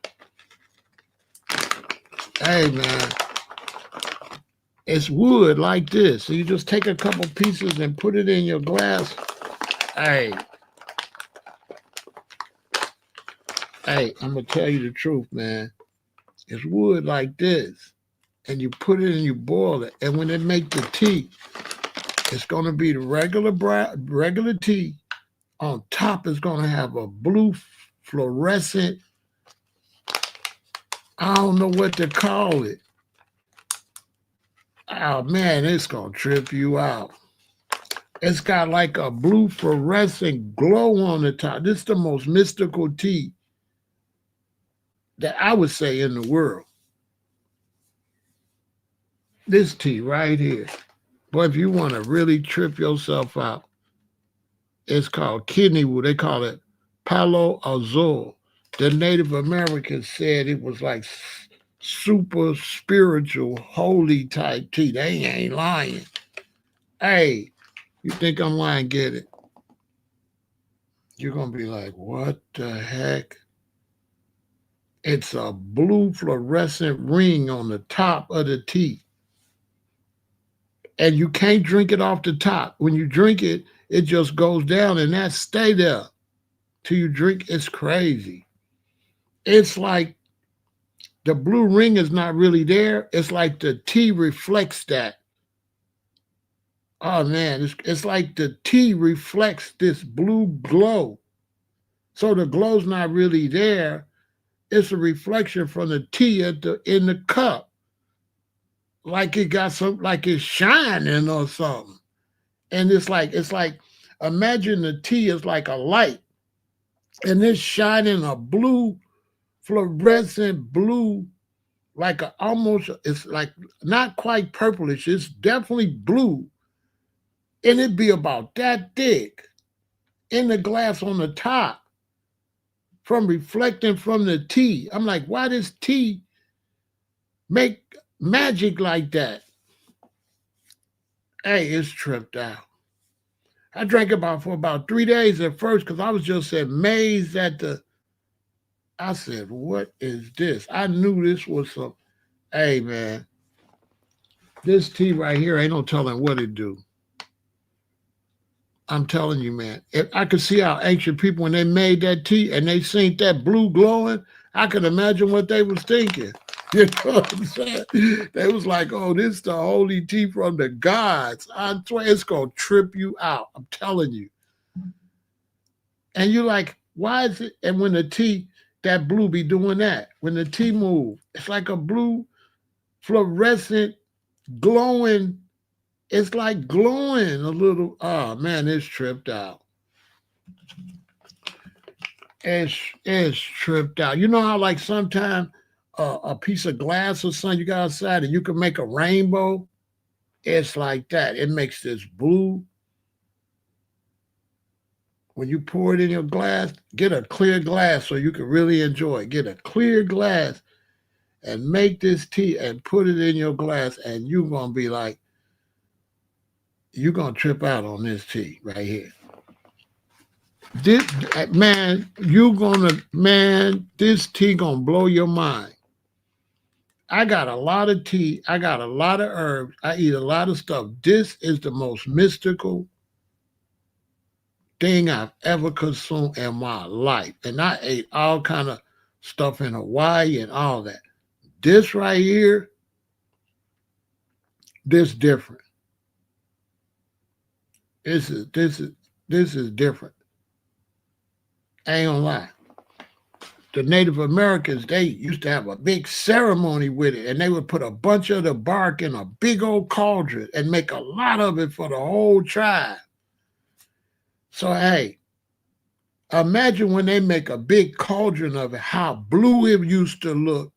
Hey, man, it's wood like this. So you just take a couple pieces and put it in your glass. Hey, I'm going to tell you the truth, man. It's wood like this. And you put it and you boil it. And when they make the tea, it's going to be the regular tea. On top is going to have a blue fluorescent, I don't know what to call it. Oh, man, it's going to trip you out. It's got like a blue fluorescent glow on the top. This is the most mystical tea that I would say in the world. This tea right here. But if you want to really trip yourself out, it's called kidney wood. They call it Palo Azul. The Native Americans said it was like super spiritual, holy type tea. They ain't lying. Hey, you think I'm lying? Get it. You're going to be like, what the heck? It's a blue fluorescent ring on the top of the tea. And you can't drink it off the top. When you drink it, it just goes down and that stay there till you drink. It's crazy. It's like the blue ring is not really there. It's like the tea reflects that. Oh man, it's like the tea reflects this blue glow. So the glow's not really there. It's a reflection from the tea in the cup. Like it got like it's shining or something. And it's like imagine the tea is like a light, and it's shining a blue, fluorescent blue, like a almost it's like not quite purplish. It's definitely blue, and it'd be about that thick in the glass on the top from reflecting from the tea. I'm like, why does tea make magic like that? Hey, it's tripped out. I drank about for about 3 days at first because I was just amazed at the. I said, "What is this?" I knew this was some. Hey man, this tea right here ain't no telling what it do. I'm telling you, man. If I could see how ancient people when they made that tea and they seen that blue glowing, I could imagine what they was thinking. You know what I'm saying? They was like, "Oh, this is the holy tea from the gods." I swear it's gonna trip you out. I'm telling you. And you're like, why is it? And when the tea, that blue be doing that. When the tea move, it's like a blue fluorescent glowing. It's like glowing a little. Oh man, it's tripped out. It's tripped out. You know how like sometimes a piece of glass or something you got outside and you can make a rainbow. It's like that. It makes this blue. When you pour it in your glass, get a clear glass so you can really enjoy it. Get a clear glass and make this tea and put it in your glass, and you're gonna be like, you're gonna trip out on this tea right here. This man, this tea gonna blow your mind. I got a lot of tea. I got a lot of herbs. I eat a lot of stuff. This is the most mystical thing I've ever consumed in my life. And I ate all kind of stuff in Hawaii and all that. This right here, this different. This is this is this is different. I ain't gonna lie. The Native Americans, they used to have a big ceremony with it, and they would put a bunch of the bark in a big old cauldron and make a lot of it for the whole tribe. So hey, imagine when they make a big cauldron of it, how blue it used to look.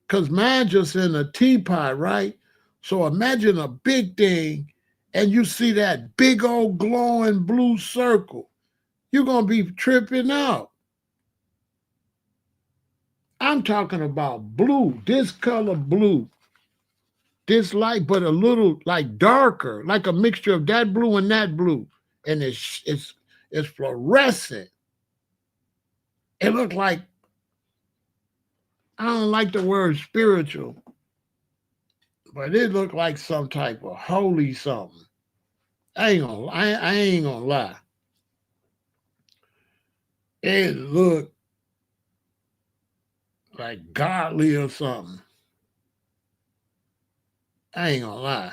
Because mine just in a teapot, right? So imagine a big thing and you see that big old glowing blue circle. You're going to be tripping out. I'm talking about blue, this color blue, this light, but a little like darker, like a mixture of that blue and that blue. And it's fluorescent. It looked like, I don't like the word spiritual, but it looked like some type of holy something. I ain't gonna lie. It looked like godly or something. I ain't gonna lie.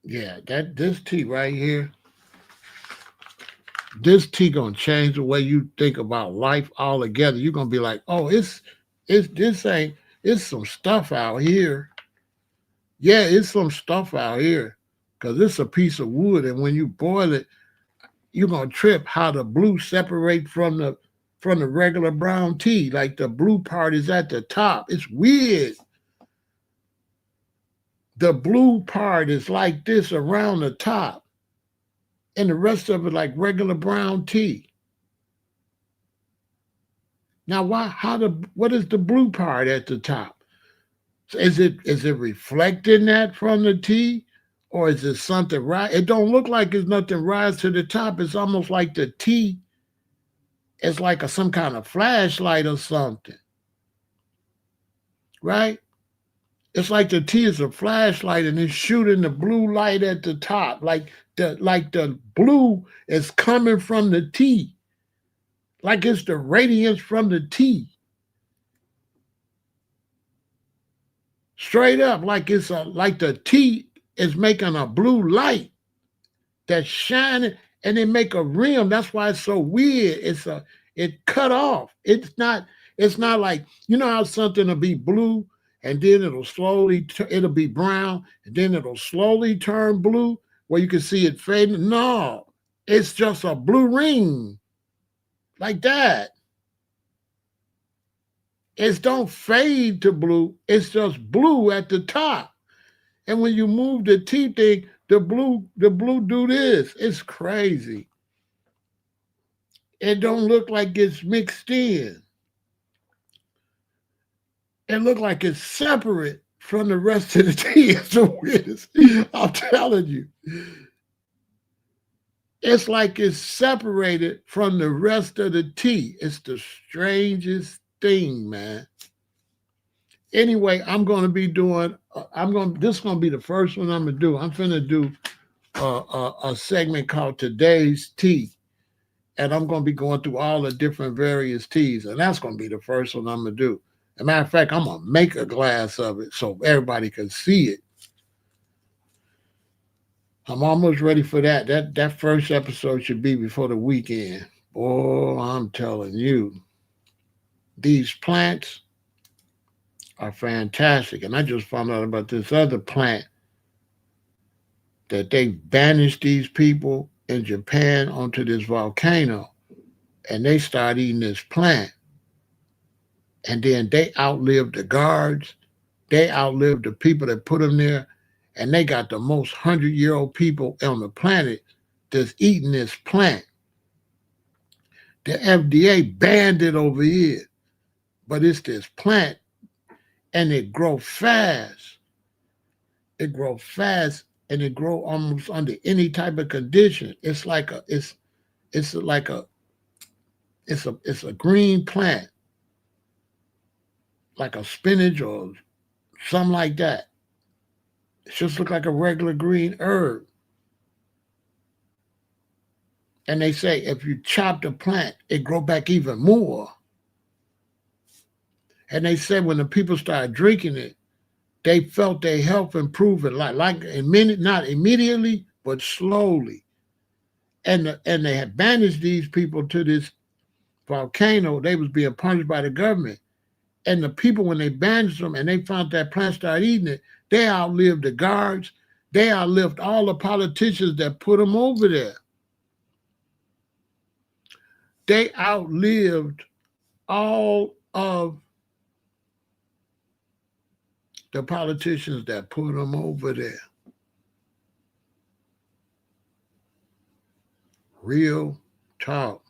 Yeah, this tea right here, this tea gonna change the way you think about life altogether. You're gonna be like, oh, it's this ain't it's some stuff out here. Yeah, it's some stuff out here. Cause it's a piece of wood, and when you boil it, you're gonna trip how the blue separate from the regular brown tea. Like the blue part is at the top. It's weird. The blue part is like this around the top, and the rest of it like regular brown tea. Now, why? What is the blue part at the top? So is it reflecting that from the tea, or is it something right? It don't look like it's nothing rise to the top. It's almost like the tea. It's like some kind of flashlight or something, right? It's like the tea is a flashlight and it's shooting the blue light at the top, like the blue is coming from the tea, like it's the radiance from the tea, straight up, like the tea is making a blue light that's shining, and they make a rim. That's why it's so weird. It cut off. It's not like you know how something will be blue and then it'll be brown, and then it'll slowly turn blue where you can see it fading. No, it's just a blue ring like that. It don't fade to blue. It's just blue at the top. And when you move the T thing, the blue do this. It's crazy. It don't look like it's mixed in. It look like it's separate from the rest of the tea. It's the weirdest. I'm telling you. It's like it's separated from the rest of the tea. It's the strangest thing, man. Anyway, I'm going to be doing. This is going to be the first one I'm gonna do. I'm finna do a segment called Today's Tea, and I'm going to be going through all the different various teas, and that's going to be the first one I'm gonna do. As a matter of fact, I'm gonna make a glass of it so everybody can see it. I'm almost ready for that. That first episode should be before the weekend. Oh, I'm telling you, these plants are fantastic. And I just found out about this other plant that they banished these people in Japan onto this volcano, and they start eating this plant. And then they outlived the guards. They outlived the people that put them there. And they got the most 100-year-old people on the planet that's eating this plant. The FDA banned it over here, but it's this plant, and it grows fast. It grows fast, and it grows almost under any type of condition. It's a green plant, like a spinach or something like that. It just looks like a regular green herb. And they say if you chop the plant, it grow back even more. And they said when the people started drinking it, they felt their health improving, like a minute, not immediately, but slowly. And they had banished these people to this volcano. They was being punished by the government. And the people, when they banished them and they found that plant started eating it, they outlived the guards. They outlived all the politicians that put them over there. They outlived all of the politicians that put them over there. Real talk.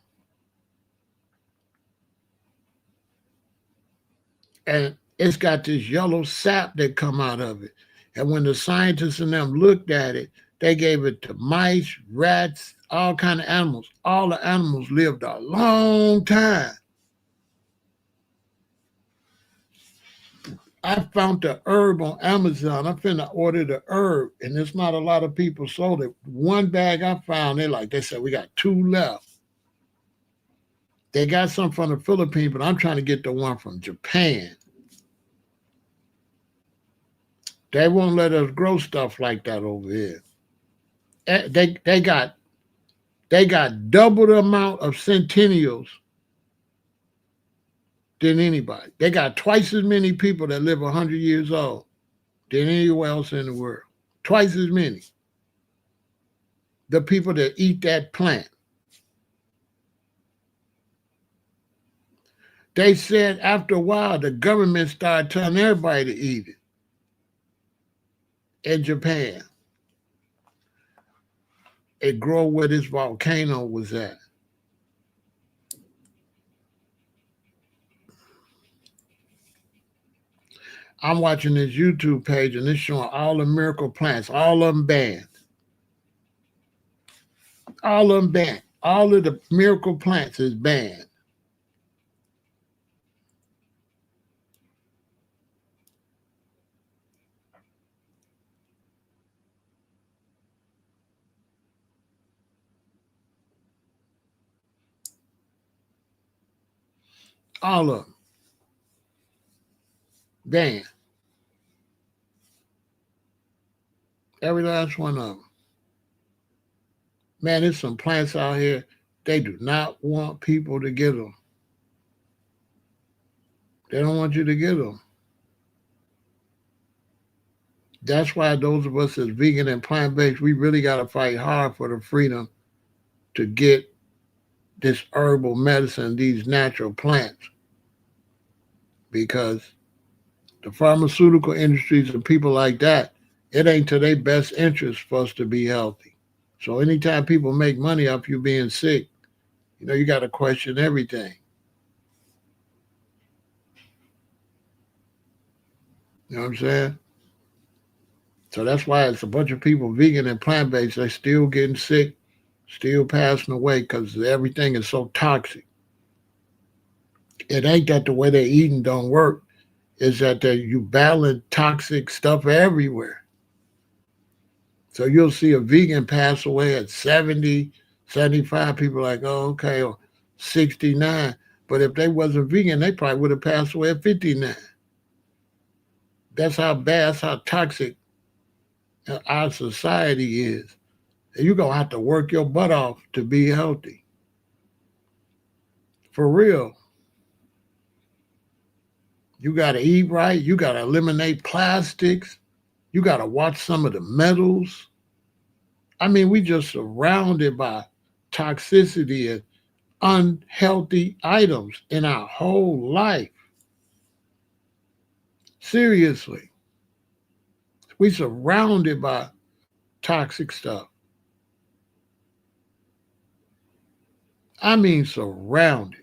And it's got this yellow sap that come out of it. And when the scientists and them looked at it, they gave it to mice, rats, all kind of animals. All the animals lived a long time. I found the herb on Amazon. I'm finna order the herb, and there's not a lot of people sold it. One bag I found, they said, we got 2 left. They got some from the Philippines, but I'm trying to get the one from Japan. They won't let us grow stuff like that over here. They got double the amount of centennials than anybody. They got twice as many people that live 100 years old than anywhere else in the world. Twice as many. The people that eat that plant. They said after a while, the government started telling everybody to eat it in Japan. It grew where this volcano was at. I'm watching this YouTube page, and it's showing all the miracle plants, all of them banned. All of them banned. All of the miracle plants is banned. All of them. Banned. Every last one of them. Man, there's some plants out here, they do not want people to get them. They don't want you to get them. That's why those of us that's vegan and plant-based, we really got to fight hard for the freedom to get this herbal medicine, these natural plants, because the pharmaceutical industries and people like that, it ain't to their best interest for us to be healthy. So anytime people make money off you being sick, you got to question everything. You know what I'm saying? So that's why it's a bunch of people vegan and plant based. They're still getting sick, still passing away because everything is so toxic. It ain't that the way they're eating don't work. It's that you balance toxic stuff everywhere. So you'll see a vegan pass away at 70, 75. People like, oh, okay, or 69. But if they wasn't vegan, they probably would have passed away at 59. That's how bad, that's how toxic our society is. And you're going to have to work your butt off to be healthy. For real. You got to eat right. You got to eliminate plastics. You got to watch some of the metals. I mean, we just surrounded by toxicity and unhealthy items in our whole life. Seriously. We surrounded by toxic stuff. I mean surrounded.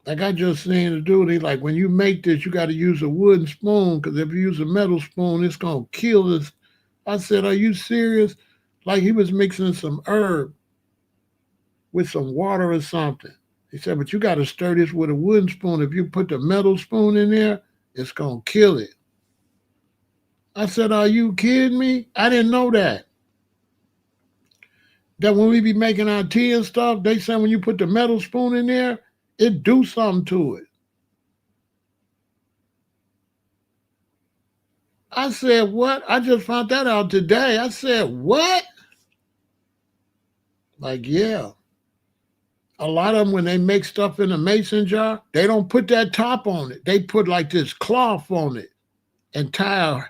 Like I just seen the dude, he like, when you make this, you got to use a wooden spoon because if you use a metal spoon, it's going to kill us. I said, are you serious? Like he was mixing some herb with some water or something. He said, but you got to stir this with a wooden spoon. If you put the metal spoon in there, it's going to kill it. I said, are you kidding me? I didn't know that. That when we be making our tea and stuff, they say when you put the metal spoon in there, it do something to it. I said, what? I just found that out today. I said, what? Like, yeah. A lot of them, when they make stuff in a mason jar, they don't put that top on it. They put like this cloth on it and tie a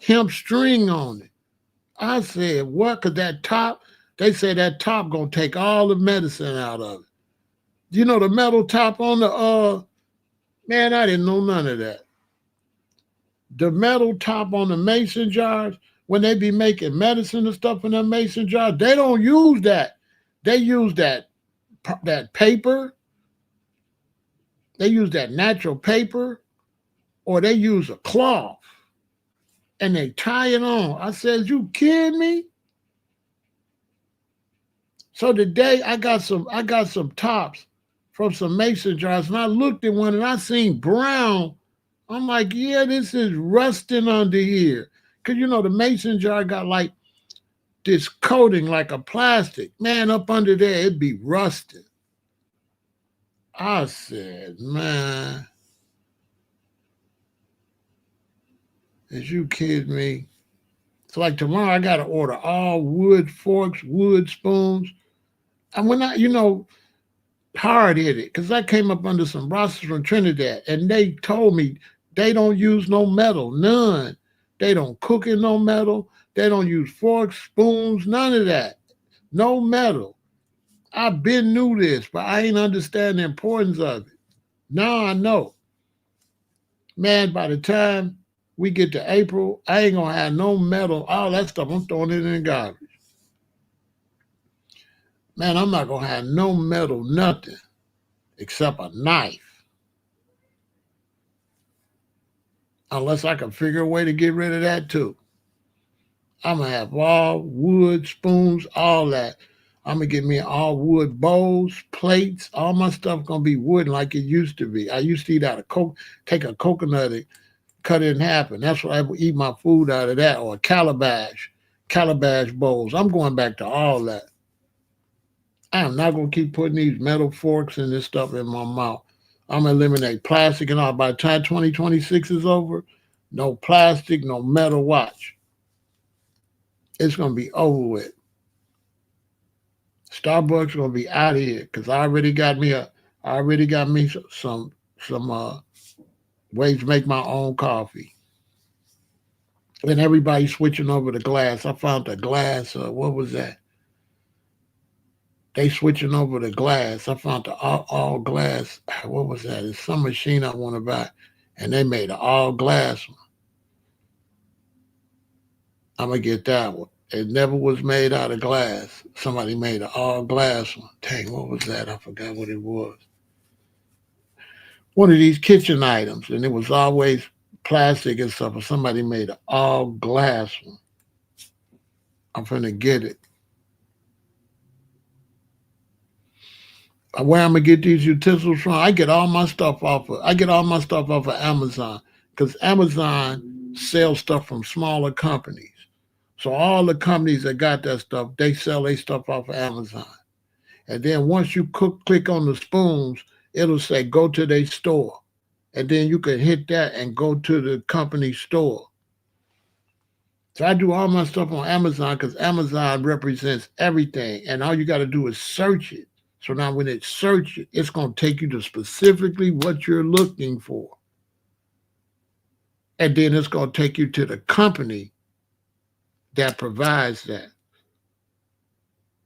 hemp string on it. I said, what? Because that top, they say that top going to take all the medicine out of it. You know, the metal top on the, man, I didn't know none of that. The metal top on the mason jars, when they be making medicine and stuff in the mason jars, they don't use that. They use that paper. They use that natural paper, or they use a cloth and they tie it on. I said, you kidding me? So today I got some tops from some mason jars, and I looked at one and I seen brown. I'm like, yeah, this is rusting under here. Cause the mason jar got like this coating like a plastic. Man, up under there, it'd be rusted. I said, man, is you kidding me? So like tomorrow I gotta order all wood forks, wood spoons. And when hard headed, because I came up under some rosters from Trinidad and they told me they don't use no metal, none. They don't cook in no metal. They don't use forks, spoons, none of that. No metal. I've been knew this, but I ain't understand the importance of it. Now I know. Man, by the time we get to April, I ain't gonna have no metal. All that stuff, I'm throwing it in the garbage. Man, I'm not gonna have no metal, nothing, except a knife. Unless I can figure a way to get rid of that too. I'm gonna have all wood, spoons, all that. I'm gonna get me all wood bowls, plates, all my stuff gonna be wooden like it used to be. I used to eat out of take a coconut and cut it in half, and that's what I would eat my food out of that, or a calabash bowls. I'm going back to all that. I am not gonna keep putting these metal forks and this stuff in my mouth. I'm gonna eliminate plastic and all. By the time 2026 is over, no plastic, no metal. Watch. It's gonna be over with. Starbucks gonna be out of here because I already got me a I already got me some ways to make my own coffee. And everybody's switching over to glass. I found a glass. What was that? They switching over to glass. I found the all glass. What was that? It's some machine I want to buy, and they made an all glass one. I'm gonna get that one. It never was made out of glass. Somebody made an all glass one. Dang, what was that? I forgot what it was. One of these kitchen items, and it was always plastic and stuff. But somebody made an all glass one. I'm finna get it. Where I'm gonna get these utensils from? I get all my stuff off of Amazon because Amazon sells stuff from smaller companies. So all the companies that got that stuff, they sell their stuff off of Amazon. And then once you click on the spoons, it'll say go to their store. And then you can hit that and go to the company store. So I do all my stuff on Amazon because Amazon represents everything. And all you got to do is search it. So now when it search it, it's going to take you to specifically what you're looking for. And then it's going to take you to the company that provides that.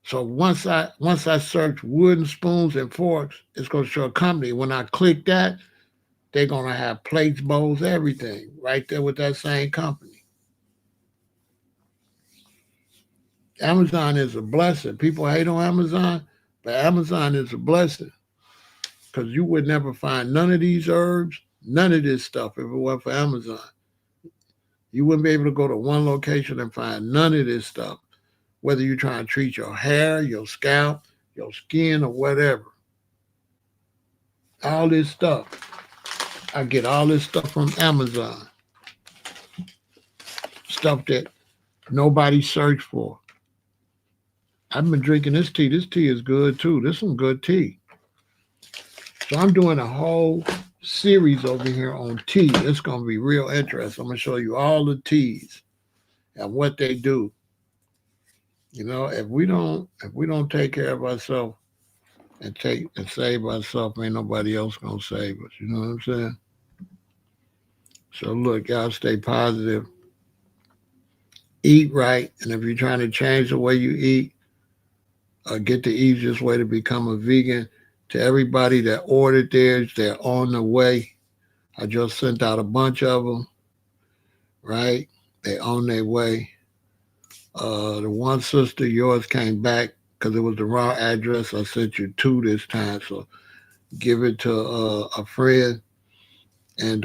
So once I search wooden spoons and forks, it's going to show a company. When I click that, they're going to have plates, bowls, everything right there with that same company. Amazon is a blessing. People hate on Amazon, but Amazon is a blessing because you would never find none of these herbs, none of this stuff if it weren't for Amazon. You wouldn't be able to go to one location and find none of this stuff, whether you're trying to treat your hair, your scalp, your skin, or whatever. All this stuff. I get all this stuff from Amazon. Stuff that nobody searched for. I've been drinking this tea. This tea is good too. This is some good tea. So I'm doing a whole series over here on tea. It's going to be real interesting. I'm going to show you all the teas and what they do. You know, if we don't take care of ourselves and save ourselves, ain't nobody else gonna save us. You know what I'm saying? So look, y'all stay positive, eat right, and if you're trying to change the way you eat, get the easiest way to become a vegan. To everybody that ordered theirs, they're on the way. I just sent out a bunch of them. Right? They on their way. The one sister, yours came back because it was the wrong address. I sent you two this time, so give it to a friend. And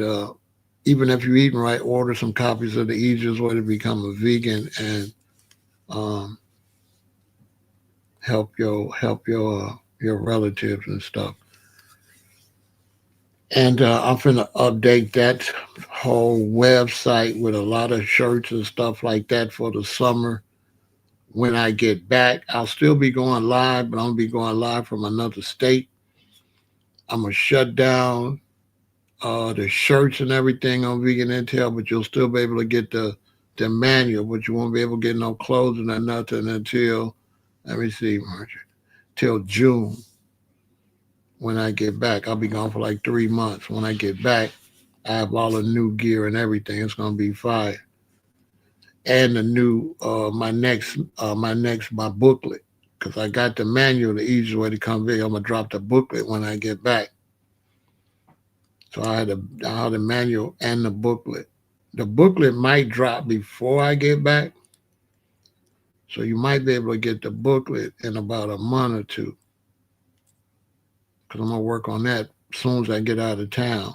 even if you're eating right, order some copies of The Easiest Way to Become a Vegan and um, help your relatives and stuff. And I'm finna update that whole website with a lot of shirts and stuff like that for the summer. When I get back, I'll still be going live, but I'm gonna be going live from another state. I'm gonna shut down the shirts and everything on Vegan Intel, but you'll still be able to get the manual, but you won't be able to get no clothing or nothing until let me see, March, till June. When I get back, I'll be gone for like 3 months. When I get back, I have all the new gear and everything. It's gonna be fire. And the new my booklet because I got the manual, the easiest way to come big. I'm gonna drop the booklet when I get back. So I had the manual and the booklet. The booklet might drop before I get back, so you might be able to get the booklet in about a month or two. Because I'm gonna work on that as soon as I get out of town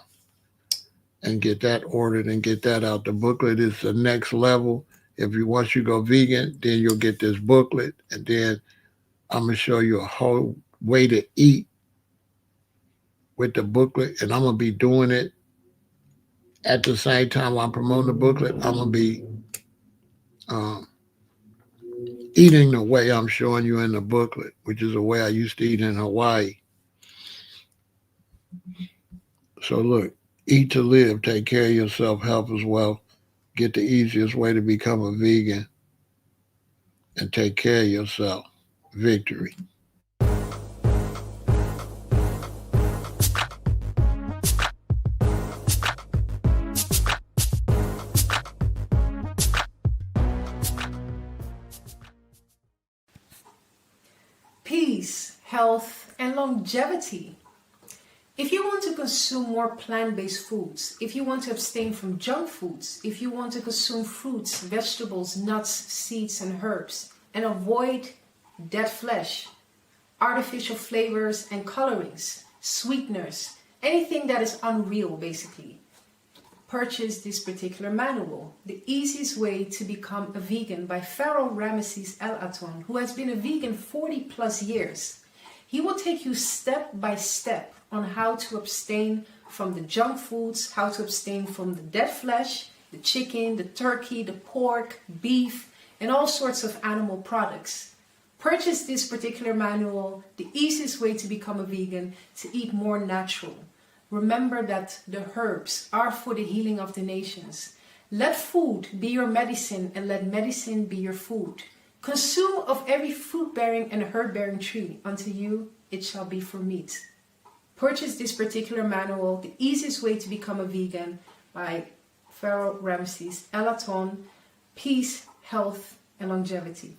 and get that ordered and get that out. The booklet is the next level. If you once you go vegan, then you'll get this booklet, and then I'm gonna show you a whole way to eat with the booklet, and I'm gonna be doing it at the same time while I'm promoting the booklet. I'm gonna be um, eating the way I'm showing you in the booklet, which is the way I used to eat in Hawaii. So look, eat to live, take care of yourself, health as well. Get the easiest way to become a vegan and take care of yourself. Victory. health, and longevity. If you want to consume more plant-based foods, if you want to abstain from junk foods, if you want to consume fruits, vegetables, nuts, seeds, and herbs, and avoid dead flesh, artificial flavors and colorings, sweeteners, anything that is unreal basically, purchase this particular manual, The Easiest Way to Become a Vegan by Pharaoh Ramesses El Aton, who has been a vegan 40 plus years. He will take you step by step on how to abstain from the junk foods, how to abstain from the dead flesh, the chicken, the turkey, the pork, beef, and all sorts of animal products. Purchase this particular manual, The Easiest Way to Become a Vegan, to eat more natural. Remember that the herbs are for the healing of the nations. Let food be your medicine and let medicine be your food. Consume of every fruit-bearing and herb-bearing tree. Unto you it shall be for meat. Purchase this particular manual, The Easiest Way to Become a Vegan by Pharaoh Ramesses El Aton. Peace, health, and longevity.